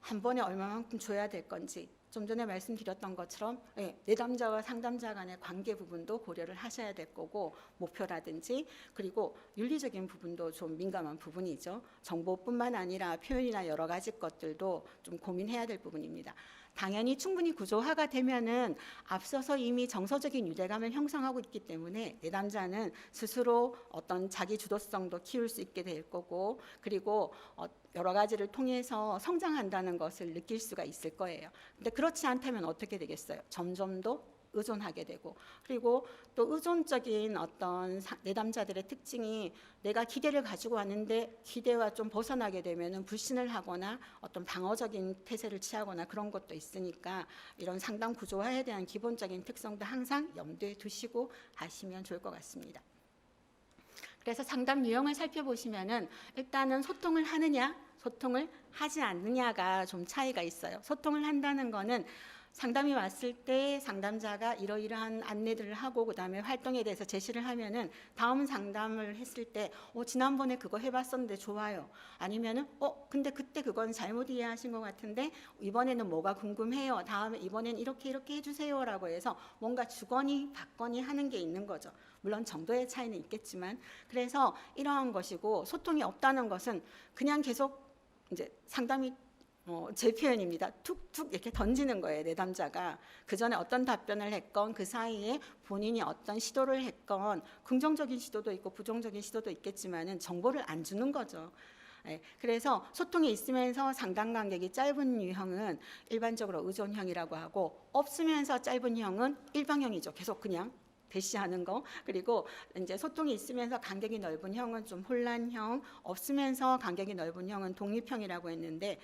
S1: 한 번에 얼마만큼 줘야 될 건지 좀 전에 말씀드렸던 것처럼 내담자와 상담자 간의 관계 부분도 고려를 하셔야 될 거고 목표라든지 그리고 윤리적인 부분도 좀 민감한 부분이죠. 정보뿐만 아니라 표현이나 여러 가지 것들도 좀 고민해야 될 부분입니다. 당연히 충분히 구조화가 되면은 앞서서 이미 정서적인 유대감을 형성하고 있기 때문에 내담자는 스스로 어떤 자기 주도성도 키울 수 있게 될 거고 그리고 여러 가지를 통해서 성장한다는 것을 느낄 수가 있을 거예요. 근데 그렇지 않다면 어떻게 되겠어요? 점점 더 의존하게 되고 그리고 또 의존적인 어떤 내담자들의 특징이 내가 기대를 가지고 왔는데 기대와 좀 벗어나게 되면은 불신을 하거나 어떤 방어적인 태세를 취하거나 그런 것도 있으니까 이런 상담 구조화에 대한 기본적인 특성도 항상 염두에 두시고 하시면 좋을 것 같습니다. 그래서 상담 유형을 살펴보시면은 일단은 소통을 하느냐, 소통을 하지 않느냐가 좀 차이가 있어요. 소통을 한다는 거는 상담이 왔을 때 상담자가 이러이러한 안내들을 하고 그다음에 활동에 대해서 제시를 하면은 다음 상담을 했을 때 지난번에 그거 해봤었는데 좋아요. 아니면은 근데 그때 그건 잘못 이해하신 것 같은데 이번에는 뭐가 궁금해요. 다음에 이번엔 이렇게 해주세요라고 해서 뭔가 주거니 받거니 하는 게 있는 거죠. 물론 정도의 차이는 있겠지만 그래서 이러한 것이고 소통이 없다는 것은 그냥 계속 이제 상담이 제 표현입니다. 툭툭 이렇게 던지는 거예요. 내담자가 그 전에 어떤 답변을 했건 그 사이에 본인이 어떤 시도를 했건 긍정적인 시도도 있고 부정적인 시도도 있겠지만은 정보를 안 주는 거죠. 그래서 소통이 있으면서 상담 간격이 짧은 유형은 일반적으로 의존형이라고 하고 없으면서 짧은 형은 일방형이죠. 계속 그냥 대시하는 거. 그리고 이제 소통이 있으면서 간격이 넓은 형은 좀 혼란형, 없으면서 간격이 넓은 형은 독립형이라고 했는데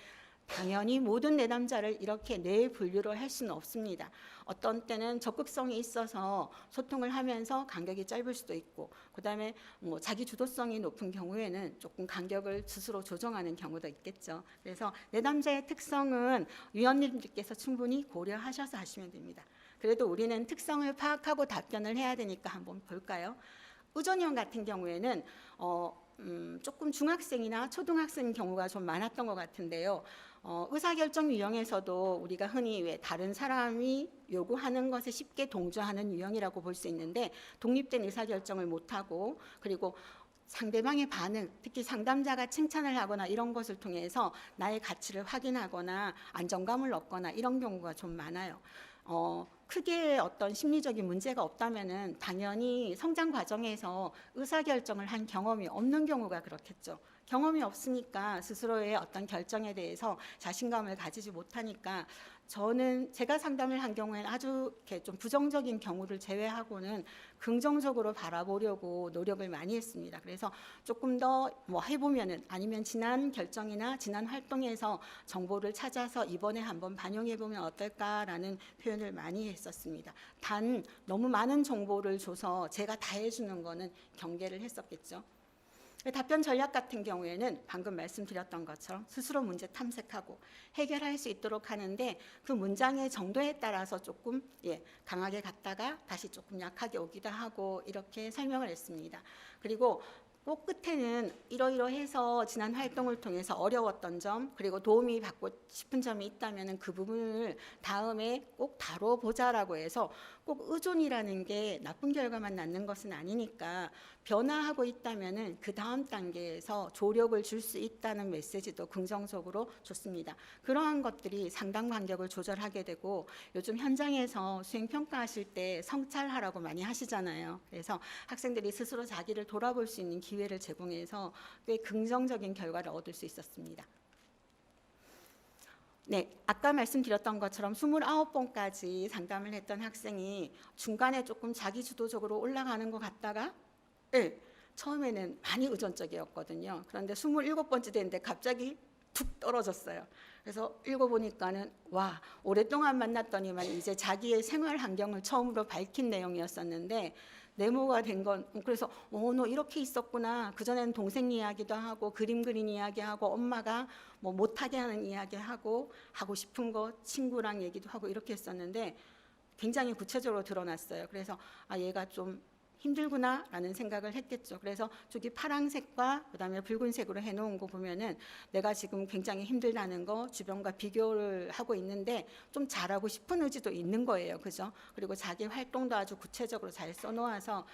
S1: 당연히 모든 내담자를 이렇게 네 분류로 할 수는 없습니다. 어떤 때는 적극성이 있어서 소통을 하면서 간격이 짧을 수도 있고 그다음에 자기 주도성이 높은 경우에는 조금 간격을 스스로 조정하는 경우도 있겠죠. 그래서 내담자의 특성은 위원님들께서 충분히 고려하셔서 하시면 됩니다. 그래도 우리는 특성을 파악하고 답변을 해야 되니까 한번 볼까요? 의존형 같은 경우에는 조금 중학생이나 초등학생 경우가 좀 많았던 것 같은데요. 의사결정 유형에서도 우리가 흔히 왜 다른 사람이 요구하는 것에 쉽게 동조하는 유형이라고 볼 수 있는데 독립된 의사결정을 못하고 그리고 상대방의 반응, 특히 상담자가 칭찬을 하거나 이런 것을 통해서 나의 가치를 확인하거나 안정감을 얻거나 이런 경우가 좀 많아요. 크게 어떤 심리적인 문제가 없다면은 당연히 성장 과정에서 의사결정을 한 경험이 없는 경우가 그렇겠죠. 경험이 없으니까 스스로의 어떤 결정에 대해서 자신감을 가지지 못하니까 저는 제가 상담을 한 경우에는 아주 이렇게 좀 부정적인 경우를 제외하고는 긍정적으로 바라보려고 노력을 많이 했습니다. 그래서 조금 더 뭐 해보면은 아니면 지난 결정이나 지난 활동에서 정보를 찾아서 이번에 한번 반영해보면 어떨까라는 표현을 많이 했었습니다. 단 너무 많은 정보를 줘서 제가 다 해주는 거는 경계를 했었겠죠. 답변 전략 같은 경우에는 방금 말씀드렸던 것처럼 스스로 문제 탐색하고 해결할 수 있도록 하는데 그 문장의 정도에 따라서 조금 강하게 갔다가 다시 조금 약하게 오기도 하고 이렇게 설명을 했습니다. 그리고 꼭 끝에는 이러이러해서 지난 활동을 통해서 어려웠던 점 그리고 도움이 받고 싶은 점이 있다면 그 부분을 다음에 꼭 다뤄보자라고 해서 꼭 의존이라는 게 나쁜 결과만 낳는 것은 아니니까 변화하고 있다면 그 다음 단계에서 조력을 줄 수 있다는 메시지도 긍정적으로 줬습니다. 그러한 것들이 상담 간격을 조절하게 되고 요즘 현장에서 수행평가하실 때 성찰하라고 많이 하시잖아요. 그래서 학생들이 스스로 자기를 돌아볼 수 있는 기회를 제공해서 꽤 긍정적인 결과를 얻을 수 있었습니다. 네, 아까 말씀드렸던 것처럼 29번까지 상담을 했던 학생이 중간에 조금 자기주도적으로 올라가는 것 같다가 처음에는 많이 의존적이었거든요. 그런데 27번째 됐는데 갑자기 툭 떨어졌어요. 그래서 읽어보니까는 와, 오랫동안 만났더니만 이제 자기의 생활 환경을 처음으로 밝힌 내용이었었는데 네모가 된 건 그래서 너 이렇게 있었구나. 그전에는 동생 이야기도 하고 그림 그린 이야기하고 엄마가 뭐 못하게 하는 이야기하고 하고 싶은 거 친구랑 얘기도 하고 이렇게 했었는데 굉장히 구체적으로 드러났어요. 그래서 얘가 좀 힘들구나라는 생각을 했겠죠. 그래서 저기 파란색과 그다음에 붉은색으로 해놓은 거 보면은 내가 지금 굉장히 힘들다는 거 주변과 비교를 하고 있는데 좀 잘하고 싶은 의지도 있는 거예요. 그죠? 그리고 자기 활동도 아주 구체적으로 잘 써놓아서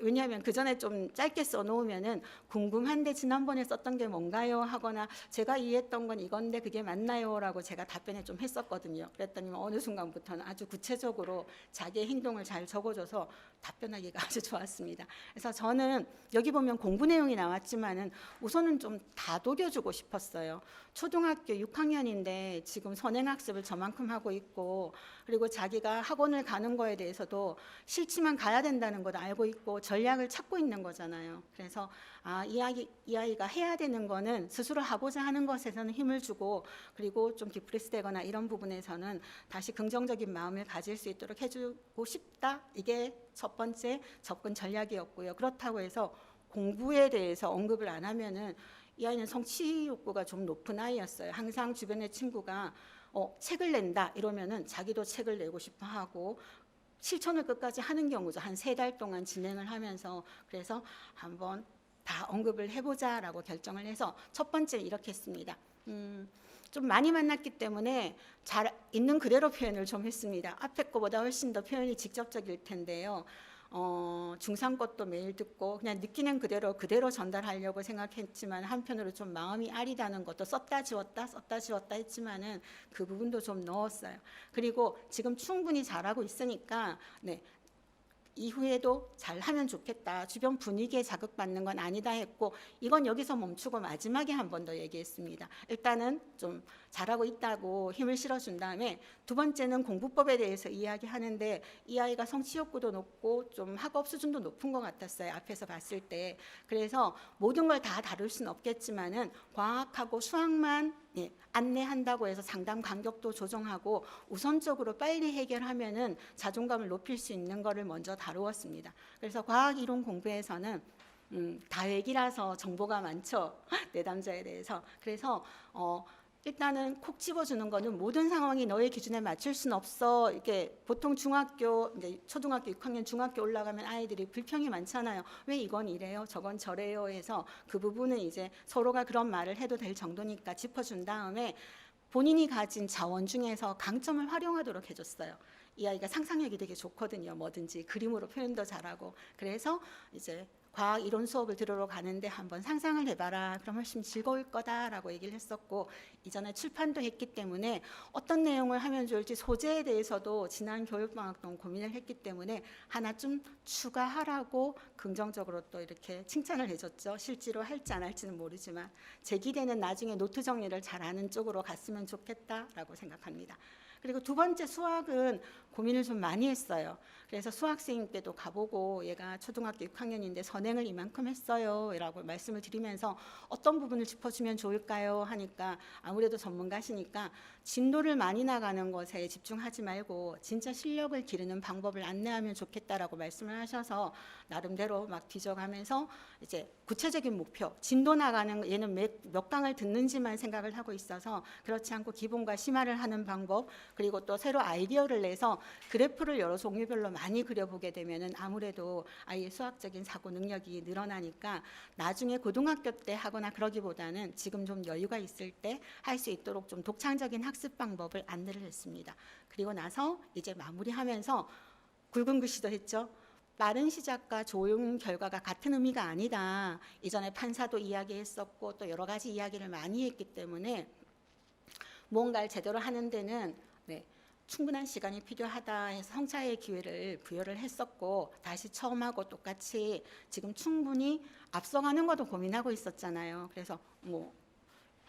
S1: 왜냐하면 그 전에 좀 짧게 써놓으면은 궁금한데 지난번에 썼던 게 뭔가요? 하거나 제가 이해했던 건 이건데 그게 맞나요?라고 제가 답변을 좀 했었거든요. 그랬더니 어느 순간부터는 아주 구체적으로 자기의 행동을 잘 적어줘서 답변하기가 아주 좋았습니다. 그래서 저는 여기 보면 공부 내용이 나왔지만은 우선은 좀 다독여주고 싶었어요. 초등학교 6학년인데 지금 선행학습을 저만큼 하고 있고 그리고 자기가 학원을 가는 거에 대해서도 싫지만 가야 된다는 걸 알고 있고 전략을 찾고 있는 거잖아요. 그래서 이 아이가 해야 되는 거는 스스로 하고자 하는 것에서는 힘을 주고 그리고 좀 디프레스되거나 이런 부분에서는 다시 긍정적인 마음을 가질 수 있도록 해주고 싶다. 이게 첫 번째 접근 전략이었고요. 그렇다고 해서 공부에 대해서 언급을 안 하면은 이 아이는 성취 욕구가 좀 높은 아이였어요. 항상 주변의 친구가 책을 낸다 이러면은 자기도 책을 내고 싶어 하고 실천을 끝까지 하는 경우죠. 한 3달 동안 진행을 하면서 그래서 한번 다 언급을 해보자라고 결정을 해서 첫 번째 이렇게 했습니다. 좀 많이 만났기 때문에 잘 있는 그대로 표현을 좀 했습니다. 앞에 거보다 훨씬 더 표현이 직접적일 텐데요. 중3 것도 매일 듣고 그냥 느끼는 그대로 전달하려고 생각했지만 한편으로 좀 마음이 아리다는 것도 썼다 지웠다 했지만은 그 부분도 좀 넣었어요. 그리고 지금 충분히 잘하고 있으니까 이후에도 잘하면 좋겠다. 주변 분위기에 자극받는 건 아니다 했고 이건 여기서 멈추고 마지막에 한 번 더 얘기했습니다. 일단은 좀 잘하고 있다고 힘을 실어준 다음에 두 번째는 공부법에 대해서 이야기하는데 이 아이가 성취 욕구도 높고 좀 학업 수준도 높은 것 같았어요. 앞에서 봤을 때. 그래서 모든 걸 다 다룰 수는 없겠지만은 과학하고 수학만 안내한다고 해서 상담 간격도 조정하고 우선적으로 빨리 해결하면은 자존감을 높일 수 있는 거를 먼저 다루었습니다. 그래서 과학 이론 공부에서는 다획이라서 정보가 많죠. 내담자에 대해서. 그래서 일단은 콕 집어주는 거는 모든 상황이 너의 기준에 맞출 수는 없어. 이게 보통 중학교, 이제 초등학교 6학년 중학교 올라가면 아이들이 불평이 많잖아요. 왜 이건 이래요? 저건 저래요? 해서 그 부분은 이제 서로가 그런 말을 해도 될 정도니까 짚어준 다음에 본인이 가진 자원 중에서 강점을 활용하도록 해줬어요. 이 아이가 상상력이 되게 좋거든요. 뭐든지 그림으로 표현도 잘하고. 그래서 이제 과학 이론 수업을 들으러 가는데 한번 상상을 해봐라. 그럼 훨씬 즐거울 거다라고 얘기를 했었고 이전에 출판도 했기 때문에 어떤 내용을 하면 좋을지 소재에 대해서도 지난 교육방학 동안 고민을 했기 때문에 하나 좀 추가하라고 긍정적으로 또 이렇게 칭찬을 해줬죠. 실제로 할지 안 할지는 모르지만 제 기대는 나중에 노트 정리를 잘하는 쪽으로 갔으면 좋겠다라고 생각합니다. 그리고 두 번째 수학은 고민을 좀 많이 했어요. 그래서 수학생님께도 가보고 얘가 초등학교 6학년인데 선행을 이만큼 했어요 라고 말씀을 드리면서 어떤 부분을 짚어주면 좋을까요 하니까 아무래도 전문가시니까 진도를 많이 나가는 것에 집중하지 말고 진짜 실력을 기르는 방법을 안내하면 좋겠다라고 말씀을 하셔서 나름대로 막 뒤져가면서 이제 구체적인 목표, 진도 나가는 얘는 몇 강을 듣는지만 생각을 하고 있어서 그렇지 않고 기본과 심화를 하는 방법, 그리고 또 새로 아이디어를 내서 그래프를 여러 종류별로 많이 그려보게 되면은 아무래도 아이의 수학적인 사고 능력이 늘어나니까 나중에 고등학교 때 하거나 그러기보다는 지금 좀 여유가 있을 때 할 수 있도록 좀 독창적인 학습 방법을 안내를 했습니다. 그리고 나서 이제 마무리하면서 굵은 글씨도 했죠. 빠른 시작과 좋은 결과가 같은 의미가 아니다. 이전에 판사도 이야기했었고 또 여러 가지 이야기를 많이 했기 때문에 무언가를 제대로 하는 데는 충분한 시간이 필요하다 해서 성찰의 기회를 부여를 했었고 다시 처음하고 똑같이 지금 충분히 앞서가는 것도 고민하고 있었잖아요. 그래서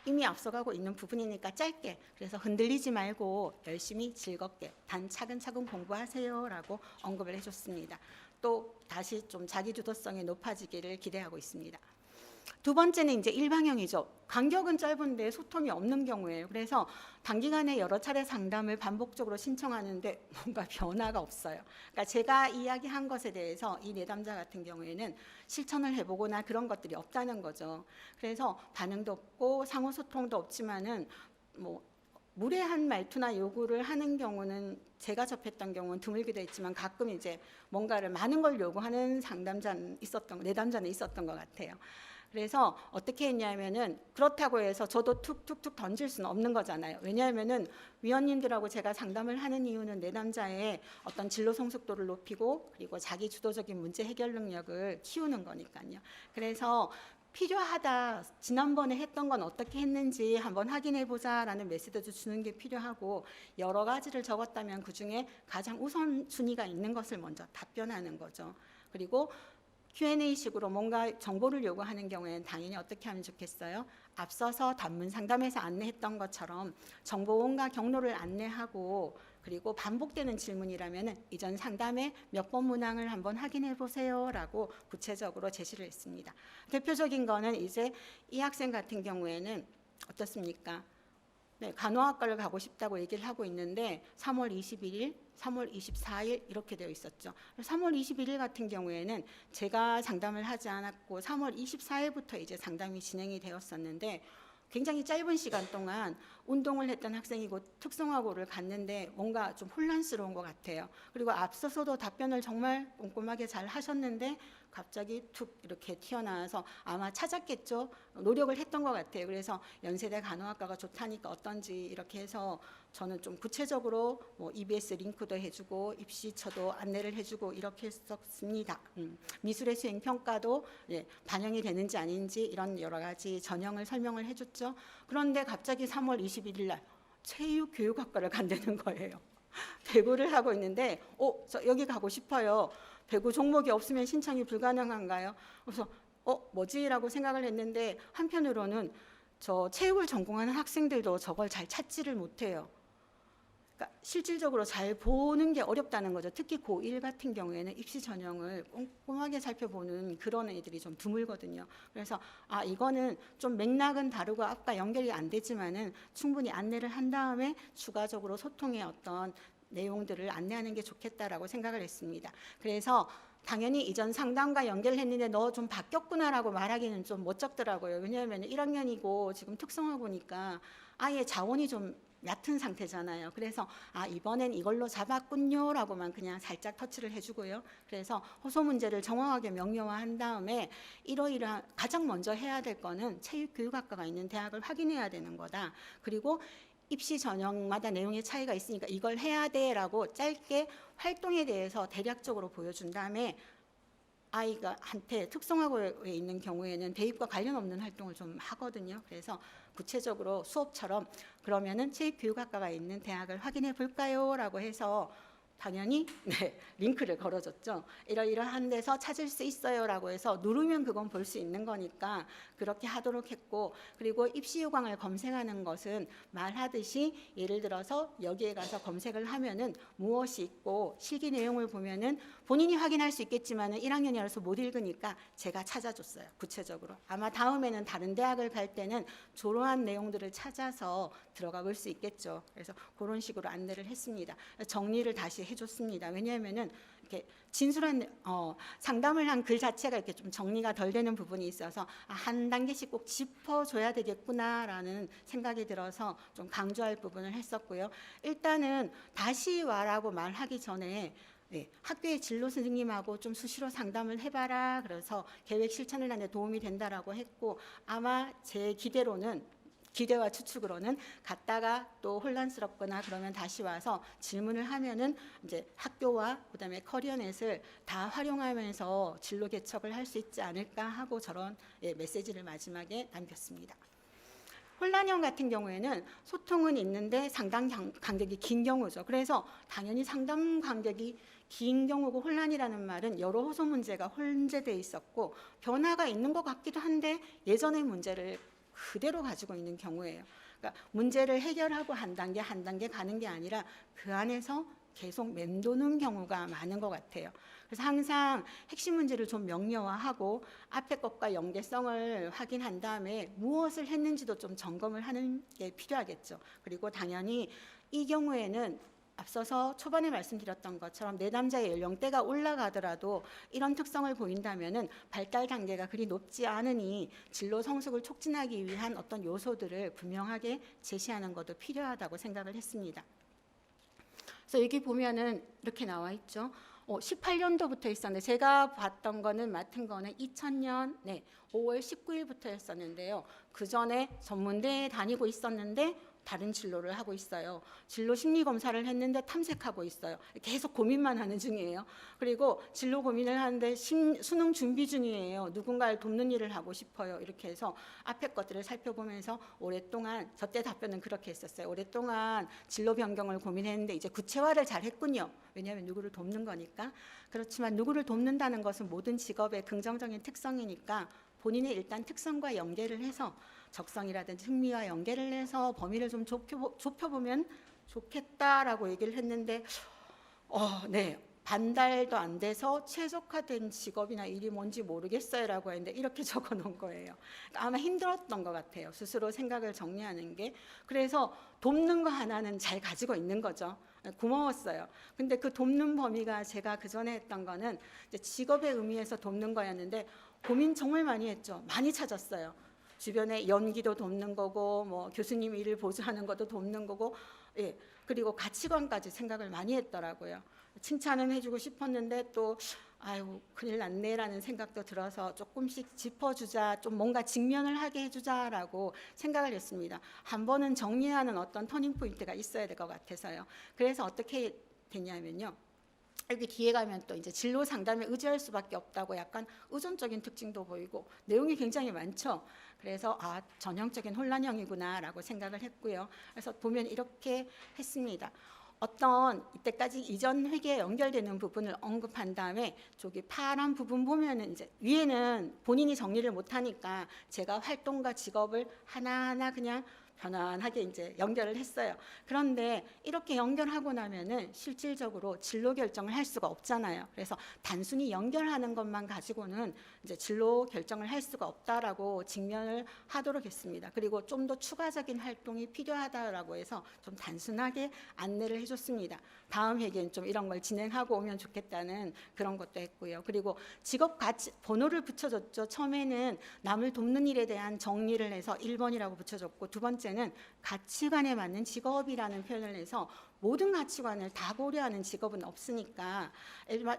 S1: 이미 앞서가고 있는 부분이니까 짧게, 그래서 흔들리지 말고 열심히 즐겁게 단 차근차근 공부하세요라고 언급을 해줬습니다. 또 다시 좀 자기 주도성이 높아지기를 기대하고 있습니다. 두 번째는 이제 일방형이죠. 간격은 짧은데 소통이 없는 경우에요. 그래서 단기간에 여러 차례 상담을 반복적으로 신청하는데 뭔가 변화가 없어요. 그러니까 제가 이야기한 것에 대해서 이 내담자 같은 경우에는 실천을 해보거나 그런 것들이 없다는 거죠. 그래서 반응도 없고 상호 소통도 없지만은 무례한 말투나 요구를 하는 경우는 제가 접했던 경우는 드물기도 했지만 가끔 이제 뭔가를 많은 걸 요구하는 내담자는 있었던 것 같아요. 그래서 어떻게 했냐면은 그렇다고 해서 저도 툭툭툭 던질 수는 없는 거잖아요. 왜냐하면은 위원님들하고 제가 상담을 하는 이유는 내담자의 어떤 진로 성숙도를 높이고 그리고 자기 주도적인 문제 해결 능력을 키우는 거니까요. 그래서 필요하다. 지난번에 했던 건 어떻게 했는지 한번 확인해 보자라는 메시지도 주는 게 필요하고 여러 가지를 적었다면 그중에 가장 우선순위가 있는 것을 먼저 답변하는 거죠. 그리고 Q&A식으로 뭔가 정보를 요구하는 경우에는 당연히 어떻게 하면 좋겠어요? 앞서서 단문 상담에서 안내했던 것처럼 정보원과 경로를 안내하고 그리고 반복되는 질문이라면 이전 상담에 몇 번 문항을 한번 확인해 보세요라고 구체적으로 제시를 했습니다. 대표적인 거는 이제 이 학생 같은 경우에는 어떻습니까? 간호학과를 가고 싶다고 얘기를 하고 있는데 3월 21일, 3월 24일 이렇게 되어 있었죠. 3월 21일 같은 경우에는 제가 상담을 하지 않았고 3월 24일부터 이제 상담이 진행이 되었었는데 굉장히 짧은 시간 동안 운동을 했던 학생이고 특성화고를 갔는데 뭔가 좀 혼란스러운 것 같아요. 그리고 앞서서도 답변을 정말 꼼꼼하게 잘 하셨는데 갑자기 툭 이렇게 튀어나와서 아마 찾았겠죠. 노력을 했던 것 같아요. 그래서 연세대 간호학과가 좋다니까 어떤지 이렇게 해서 저는 좀 구체적으로 EBS 링크도 해주고 입시처도 안내를 해주고 이렇게 했었습니다. 미술의 수행평가도 반영이 되는지 아닌지 이런 여러 가지 전형을 설명을 해줬죠. 그런데 갑자기 3월 21일 날 체육교육학과를 간다는 거예요. 배구를 하고 있는데 저 여기 가고 싶어요. 배구 종목이 없으면 신청이 불가능한가요? 그래서 뭐지라고 생각을 했는데 한편으로는 저 체육을 전공하는 학생들도 저걸 잘 찾지를 못해요. 그러니까 실질적으로 잘 보는 게 어렵다는 거죠. 특히 고1 같은 경우에는 입시 전형을 꼼꼼하게 살펴보는 그런 애들이 좀 드물거든요. 그래서 이거는 좀 맥락은 다르고 아까 연결이 안 되지만은 충분히 안내를 한 다음에 추가적으로 소통의 어떤 내용들을 안내하는 게 좋겠다라고 생각을 했습니다. 그래서 당연히 이전 상담과 연결했는데 너 좀 바뀌었구나라고 말하기는 좀 못 적더라고요. 왜냐하면 1학년이고 지금 특성화고니까 아예 자원이 좀 얕은 상태잖아요. 그래서 이번엔 이걸로 잡았군요라고만 그냥 살짝 터치를 해주고요. 그래서 호소 문제를 정확하게 명료화한 다음에 이러이러한 가장 먼저 해야 될 거는 체육교육학과가 있는 대학을 확인해야 되는 거다. 그리고 입시 전형마다 내용의 차이가 있으니까 이걸 해야 돼라고 짧게 활동에 대해서 대략적으로 보여준 다음에 아이가 한테 특성화고에 있는 경우에는 대입과 관련 없는 활동을 좀 하거든요. 그래서 구체적으로 수업처럼 그러면은 체육교육학과가 있는 대학을 확인해 볼까요? 라고 해서 당연히 네, 링크를 걸어줬죠. 이러이러한 데서 찾을 수 있어요라고 해서 누르면 그건 볼 수 있는 거니까 그렇게 하도록 했고, 그리고 입시 요강을 검색하는 것은 말하듯이 예를 들어서 여기에 가서 검색을 하면은 무엇이 있고 실기 내용을 보면은 본인이 확인할 수 있겠지만은 1학년이라서 못 읽으니까 제가 찾아줬어요. 구체적으로. 아마 다음에는 다른 대학을 갈 때는 조로한 내용들을 찾아서 들어가 볼 수 있겠죠. 그래서 그런 식으로 안내를 했습니다. 정리를 다시 해줬습니다. 왜냐하면은 이렇게 진술한 상담을 한 글 자체가 이렇게 좀 정리가 덜 되는 부분이 있어서 한 단계씩 꼭 짚어줘야 되겠구나라는 생각이 들어서 좀 강조할 부분을 했었고요. 일단은 다시 와라고 말하기 전에 네, 학교의 진로 선생님하고 좀 수시로 상담을 해봐라. 그래서 계획 실천을 하는 데 도움이 된다라고 했고, 아마 제 기대와 추측으로는 갔다가 또 혼란스럽거나 그러면 다시 와서 질문을 하면은 이제 학교와 그다음에 커리어넷을 다 활용하면서 진로 개척을 할 수 있지 않을까 하고 저런 메시지를 마지막에 남겼습니다. 혼란형 같은 경우에는 소통은 있는데 상담 간격이 긴 경우죠. 그래서 당연히 상담 간격이 긴 경우고 혼란이라는 말은 여러 호소 문제가 혼재돼 있었고 변화가 있는 것 같기도 한데 예전의 문제를 그대로 가지고 있는 경우예요. 그러니까 문제를 해결하고 한 단계 한 단계 가는 게 아니라 그 안에서 계속 맴도는 경우가 많은 것 같아요. 그래서 항상 핵심 문제를 좀 명료화하고 앞에 것과 연계성을 확인한 다음에 무엇을 했는지도 좀 점검을 하는 게 필요하겠죠. 그리고 당연히 이 경우에는 앞서서 초반에 말씀드렸던 것처럼 내담자의 연령대가 올라가더라도 이런 특성을 보인다면은 발달 단계가 그리 높지 않으니 진로 성숙을 촉진하기 위한 어떤 요소들을 분명하게 제시하는 것도 필요하다고 생각을 했습니다. 그래서 여기 보면은 이렇게 나와 있죠. 18년도부터 있었는데 제가 봤던 거는 맡은 거는 2000년 5월 19일부터였었는데요. 그 전에 전문대에 다니고 있었는데 다른 진로를 하고 있어요. 진로 심리 검사를 했는데 탐색하고 있어요. 계속 고민만 하는 중이에요. 그리고 진로 고민을 하는데 수능 준비 중이에요. 누군가를 돕는 일을 하고 싶어요. 이렇게 해서 앞에 것들을 살펴보면서 오랫동안 저때 답변은 그렇게 했었어요. 오랫동안 진로 변경을 고민했는데 이제 구체화를 잘 했군요. 왜냐하면 누구를 돕는 거니까. 그렇지만 누구를 돕는다는 것은 모든 직업의 긍정적인 특성이니까 본인의 일단 특성과 연계를 해서 적성이라든지 흥미와 연계를 해서 범위를 좀 좁혀보면 좋겠다라고 얘기를 했는데 반달도 안 돼서 최적화된 직업이나 일이 뭔지 모르겠어요라고 했는데 이렇게 적어놓은 거예요. 아마 힘들었던 것 같아요. 스스로 생각을 정리하는 게. 그래서 돕는 거 하나는 잘 가지고 있는 거죠. 고마웠어요. 근데 그 돕는 범위가 제가 그 전에 했던 거는 이제 직업의 의미에서 돕는 거였는데 고민 정말 많이 했죠. 많이 찾았어요. 주변에 연기도 돕는 거고 뭐 교수님 일을 보조하는 것도 돕는 거고 그리고 가치관까지 생각을 많이 했더라고요. 칭찬은 해주고 싶었는데 또 아유 큰일 났네라는 생각도 들어서 조금씩 짚어주자, 좀 뭔가 직면을 하게 해주자라고 생각을 했습니다. 한 번은 정리하는 어떤 터닝 포인트가 있어야 될 것 같아서요. 그래서 어떻게 됐냐면요. 여기 뒤에 가면 또 이제 진로 상담에 의지할 수밖에 없다고 약간 의존적인 특징도 보이고 내용이 굉장히 많죠. 그래서 전형적인 혼란형이구나라고 생각을 했고요. 그래서 보면 이렇게 했습니다. 어떤 이때까지 이전 회계에 연결되는 부분을 언급한 다음에 저기 파란 부분 보면은 이제 위에는 본인이 정리를 못하니까 제가 활동과 직업을 하나하나 그냥 편안하게 이제 연결을 했어요. 그런데 이렇게 연결하고 나면은 실질적으로 진로 결정을 할 수가 없잖아요. 그래서 단순히 연결하는 것만 가지고는 이제 진로 결정을 할 수가 없다라고 직면을 하도록 했습니다. 그리고 좀 더 추가적인 활동이 필요하다라고 해서 좀 단순하게 안내를 해줬습니다. 다음 회계는 좀 이런 걸 진행하고 오면 좋겠다는 그런 것도 했고요. 그리고 직업 가치 번호를 붙여줬죠. 처음에는 남을 돕는 일에 대한 정리를 해서 1번이라고 붙여줬고 두 번째는 가치관에 맞는 직업이라는 표현을 해서 모든 가치관을 다 고려하는 직업은 없으니까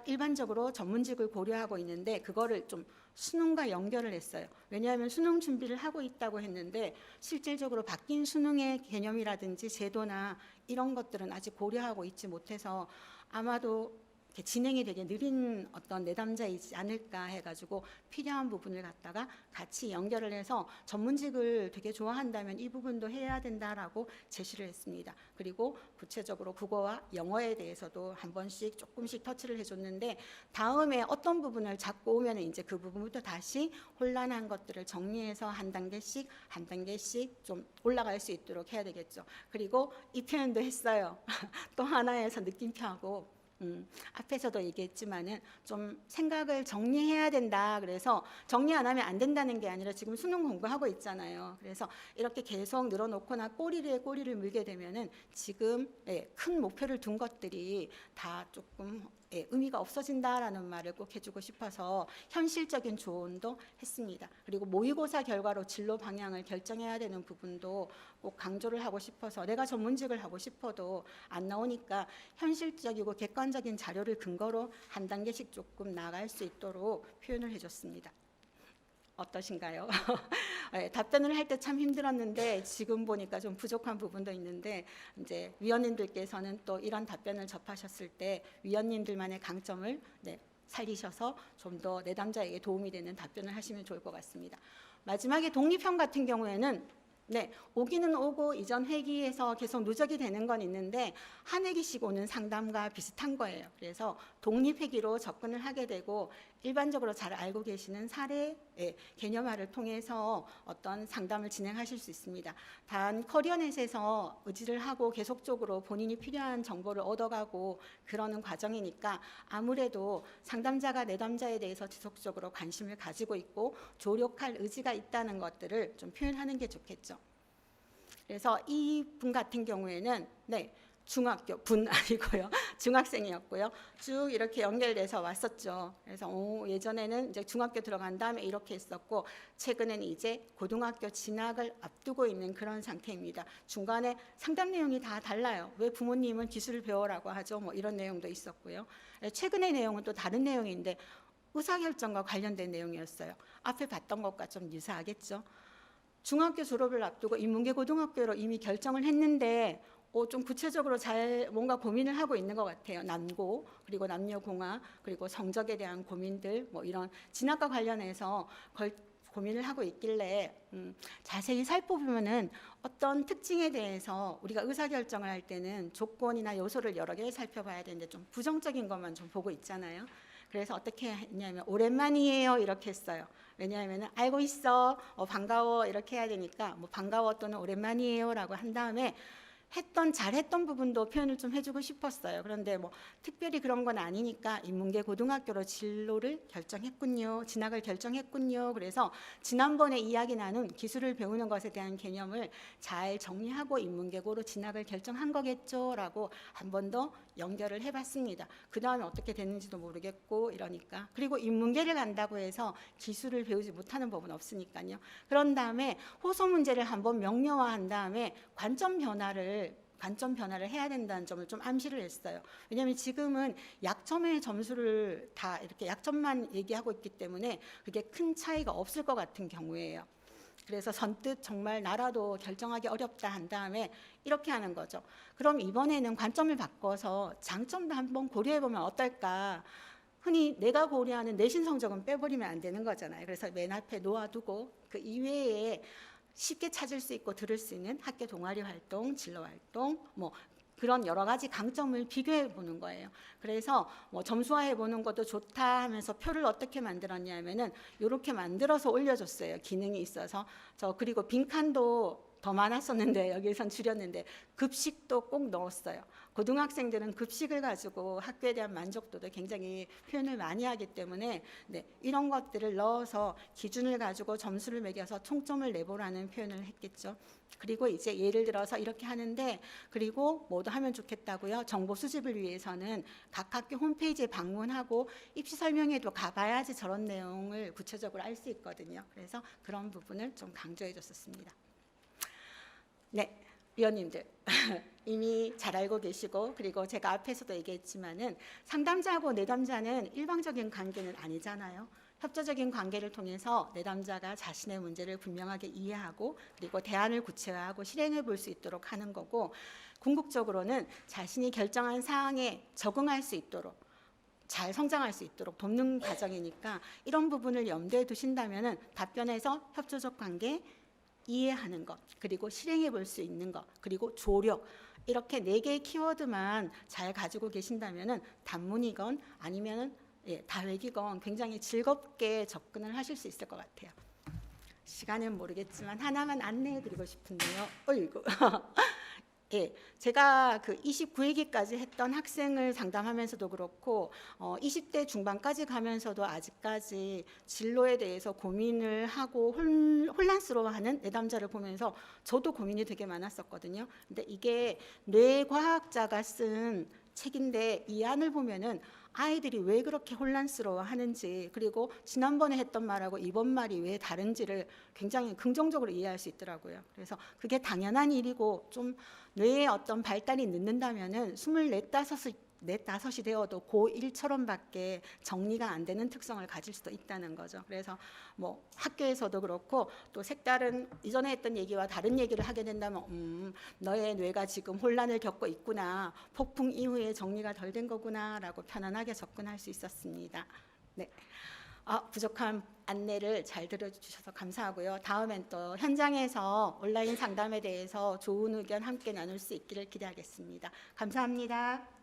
S1: 일반적으로 전문직을 고려하고 있는데 그거를 좀 수능과 연결을 했어요. 왜냐하면 수능 준비를 하고 있다고 했는데 실질적으로 바뀐 수능의 개념이라든지 제도나 이런 것들은 아직 고려하고 있지 못해서 아마도 이렇게 진행이 되게 느린 어떤 내담자이지 않을까 해가지고 필요한 부분을 갖다가 같이 연결을 해서 전문직을 되게 좋아한다면 이 부분도 해야 된다라고 제시를 했습니다. 그리고 구체적으로 국어와 영어에 대해서도 한 번씩 조금씩 터치를 해줬는데 다음에 어떤 부분을 잡고 오면 이제 그 부분부터 다시 혼란한 것들을 정리해서 한 단계씩 좀 올라갈 수 있도록 해야 되겠죠. 그리고 이 표현도 했어요. 또 하나에서 느낌표하고 앞에서도 얘기했지만은 좀 생각을 정리해야 된다. 그래서 정리 안 하면 안 된다는 게 아니라 지금 수능 공부하고 있잖아요. 그래서 이렇게 계속 늘어놓거나 꼬리를 물게 되면은 지금 큰 목표를 둔 것들이 다 조금 의미가 없어진다라는 말을 꼭 해주고 싶어서 현실적인 조언도 했습니다. 그리고 모의고사 결과로 진로 방향을 결정해야 되는 부분도 꼭 강조를 하고 싶어서 내가 전문직을 하고 싶어도 안 나오니까 현실적이고 객관적인 자료를 근거로 한 단계씩 조금 나아갈 수 있도록 표현을 해줬습니다. 어떠신가요? 답변을 할 때 참 힘들었는데 지금 보니까 좀 부족한 부분도 있는데 이제 위원님들께서는 또 이런 답변을 접하셨을 때 위원님들만의 강점을 살리셔서 좀 더 내담자에게 도움이 되는 답변을 하시면 좋을 것 같습니다. 마지막에 독립형 같은 경우에는 오기는 오고 이전 회기에서 계속 누적이 되는 건 있는데 한 회기씩 오는 상담과 비슷한 거예요. 그래서 독립회기로 접근을 하게 되고 일반적으로 잘 알고 계시는 사례 개념화를 통해서 어떤 상담을 진행하실 수 있습니다. 단 커리어넷에서 의지를 하고 계속적으로 본인이 필요한 정보를 얻어가고 그러는 과정이니까 아무래도 상담자가 내담자에 대해서 지속적으로 관심을 가지고 있고 조력할 의지가 있다는 것들을 좀 표현하는 게 좋겠죠. 그래서 이 분 같은 경우에는 중학교 분 아니고요. 중학생이었고요. 쭉 이렇게 연결돼서 왔었죠. 그래서 예전에는 이제 중학교 들어간 다음에 이렇게 했었고 최근에는 이제 고등학교 진학을 앞두고 있는 그런 상태입니다. 중간에 상담 내용이 다 달라요. 왜 부모님은 기술을 배우라고 하죠? 뭐 이런 내용도 있었고요. 최근의 내용은 또 다른 내용인데 의사결정과 관련된 내용이었어요. 앞에 봤던 것과 좀 유사하겠죠. 중학교 졸업을 앞두고 인문계 고등학교로 이미 결정을 했는데 좀 구체적으로 잘 뭔가 고민을 하고 있는 것 같아요. 남고 그리고 남녀공학 그리고 성적에 대한 고민들 뭐 이런 진학과 관련해서 고민을 하고 있길래 자세히 살펴보면은 어떤 특징에 대해서 우리가 의사결정을 할 때는 조건이나 요소를 여러 개 살펴봐야 되는데 좀 부정적인 것만 좀 보고 있잖아요. 그래서 어떻게 했냐면 오랜만이에요 이렇게 했어요. 왜냐하면 알고 있어 반가워 이렇게 해야 되니까 뭐 반가워 또는 오랜만이에요 라고 한 다음에 잘했던 부분도 표현을 좀 해주고 싶었어요. 그런데 뭐 특별히 그런 건 아니니까 인문계 고등학교로 진로를 결정했군요. 진학을 결정했군요. 그래서 지난번에 이야기 나눈 기술을 배우는 것에 대한 개념을 잘 정리하고 인문계고로 진학을 결정한 거겠죠 라고 한 번 더 연결을 해봤습니다. 그 다음에 어떻게 됐는지도 모르겠고 이러니까 그리고 인문계를 간다고 해서 기술을 배우지 못하는 법은 없으니까요. 그런 다음에 호소 문제를 한번 명료화한 다음에 관점 변화를 해야 된다는 점을 좀 암시를 했어요. 왜냐하면 지금은 약점의 점수를 다 이렇게 약점만 얘기하고 있기 때문에 그게 큰 차이가 없을 것 같은 경우예요. 그래서 선뜻 정말 나라도 결정하기 어렵다 한 다음에 이렇게 하는 거죠. 그럼 이번에는 관점을 바꿔서 장점도 한번 고려해보면 어떨까. 흔히 내가 고려하는 내신 성적은 빼버리면 안 되는 거잖아요. 그래서 맨 앞에 놓아두고 그 이외에 쉽게 찾을 수 있고 들을 수 있는 학교 동아리 활동, 진로 활동, 뭐 그런 여러 가지 강점을 비교해 보는 거예요. 그래서 뭐 점수화해 보는 것도 좋다 하면서 표를 어떻게 만들었냐 하면은 이렇게 만들어서 올려줬어요. 기능이 있어서. 그리고 빈칸도 더 많았었는데 여기선 줄였는데 급식도 꼭 넣었어요. 고등학생들은 급식을 가지고 학교에 대한 만족도도 굉장히 표현을 많이 하기 때문에 이런 것들을 넣어서 기준을 가지고 점수를 매겨서 총점을 내보라는 표현을 했겠죠. 그리고 이제 예를 들어서 이렇게 하는데 그리고 뭐도 하면 좋겠다고요. 정보 수집을 위해서는 각 학교 홈페이지에 방문하고 입시 설명회도 가봐야지 저런 내용을 구체적으로 알 수 있거든요. 그래서 그런 부분을 좀 강조해 줬었습니다. 위원님들 이미 잘 알고 계시고 그리고 제가 앞에서도 얘기했지만은 상담자하고 내담자는 일방적인 관계는 아니잖아요. 협조적인 관계를 통해서 내담자가 자신의 문제를 분명하게 이해하고 그리고 대안을 구체화하고 실행해 볼 수 있도록 하는 거고 궁극적으로는 자신이 결정한 사항에 적응할 수 있도록 잘 성장할 수 있도록 돕는 과정이니까 이런 부분을 염두에 두신다면은 답변에서 협조적 관계, 이해하는 것, 그리고 실행해 볼 수 있는 것, 그리고 조력, 이렇게 4개의 키워드만 잘 가지고 계신다면은 단문이건 아니면은 다획이건 굉장히 즐겁게 접근을 하실 수 있을 것 같아요. 시간은 모르겠지만 하나만 안내해 드리고 싶은데요. 어이구. 예, 제가 그 29회기까지 했던 학생을 상담하면서도 그렇고 20대 중반까지 가면서도 아직까지 진로에 대해서 고민을 하고 혼란스러워하는 내담자를 보면서 저도 고민이 되게 많았었거든요. 근데 이게 뇌과학자가 쓴 책인데 이 안을 보면은 아이들이 왜 그렇게 혼란스러워하는지, 그리고 지난번에 했던 말하고 이번 말이 왜 다른지를 굉장히 긍정적으로 이해할 수 있더라고요. 그래서 그게 당연한 일이고, 좀 뇌의 어떤 발달이 늦는다면은 24, 5이 되어도 고1처럼밖에 정리가 안 되는 특성을 가질 수도 있다는 거죠. 그래서 뭐 학교에서도 그렇고 또 색다른 이전에 했던 얘기와 다른 얘기를 하게 된다면 너의 뇌가 지금 혼란을 겪고 있구나, 폭풍 이후에 정리가 덜 된 거구나라고 편안하게 접근할 수 있었습니다. 네. 부족한 안내를 잘 들어주셔서 감사하고요. 다음엔 또 현장에서 온라인 상담에 대해서 좋은 의견 함께 나눌 수 있기를 기대하겠습니다. 감사합니다.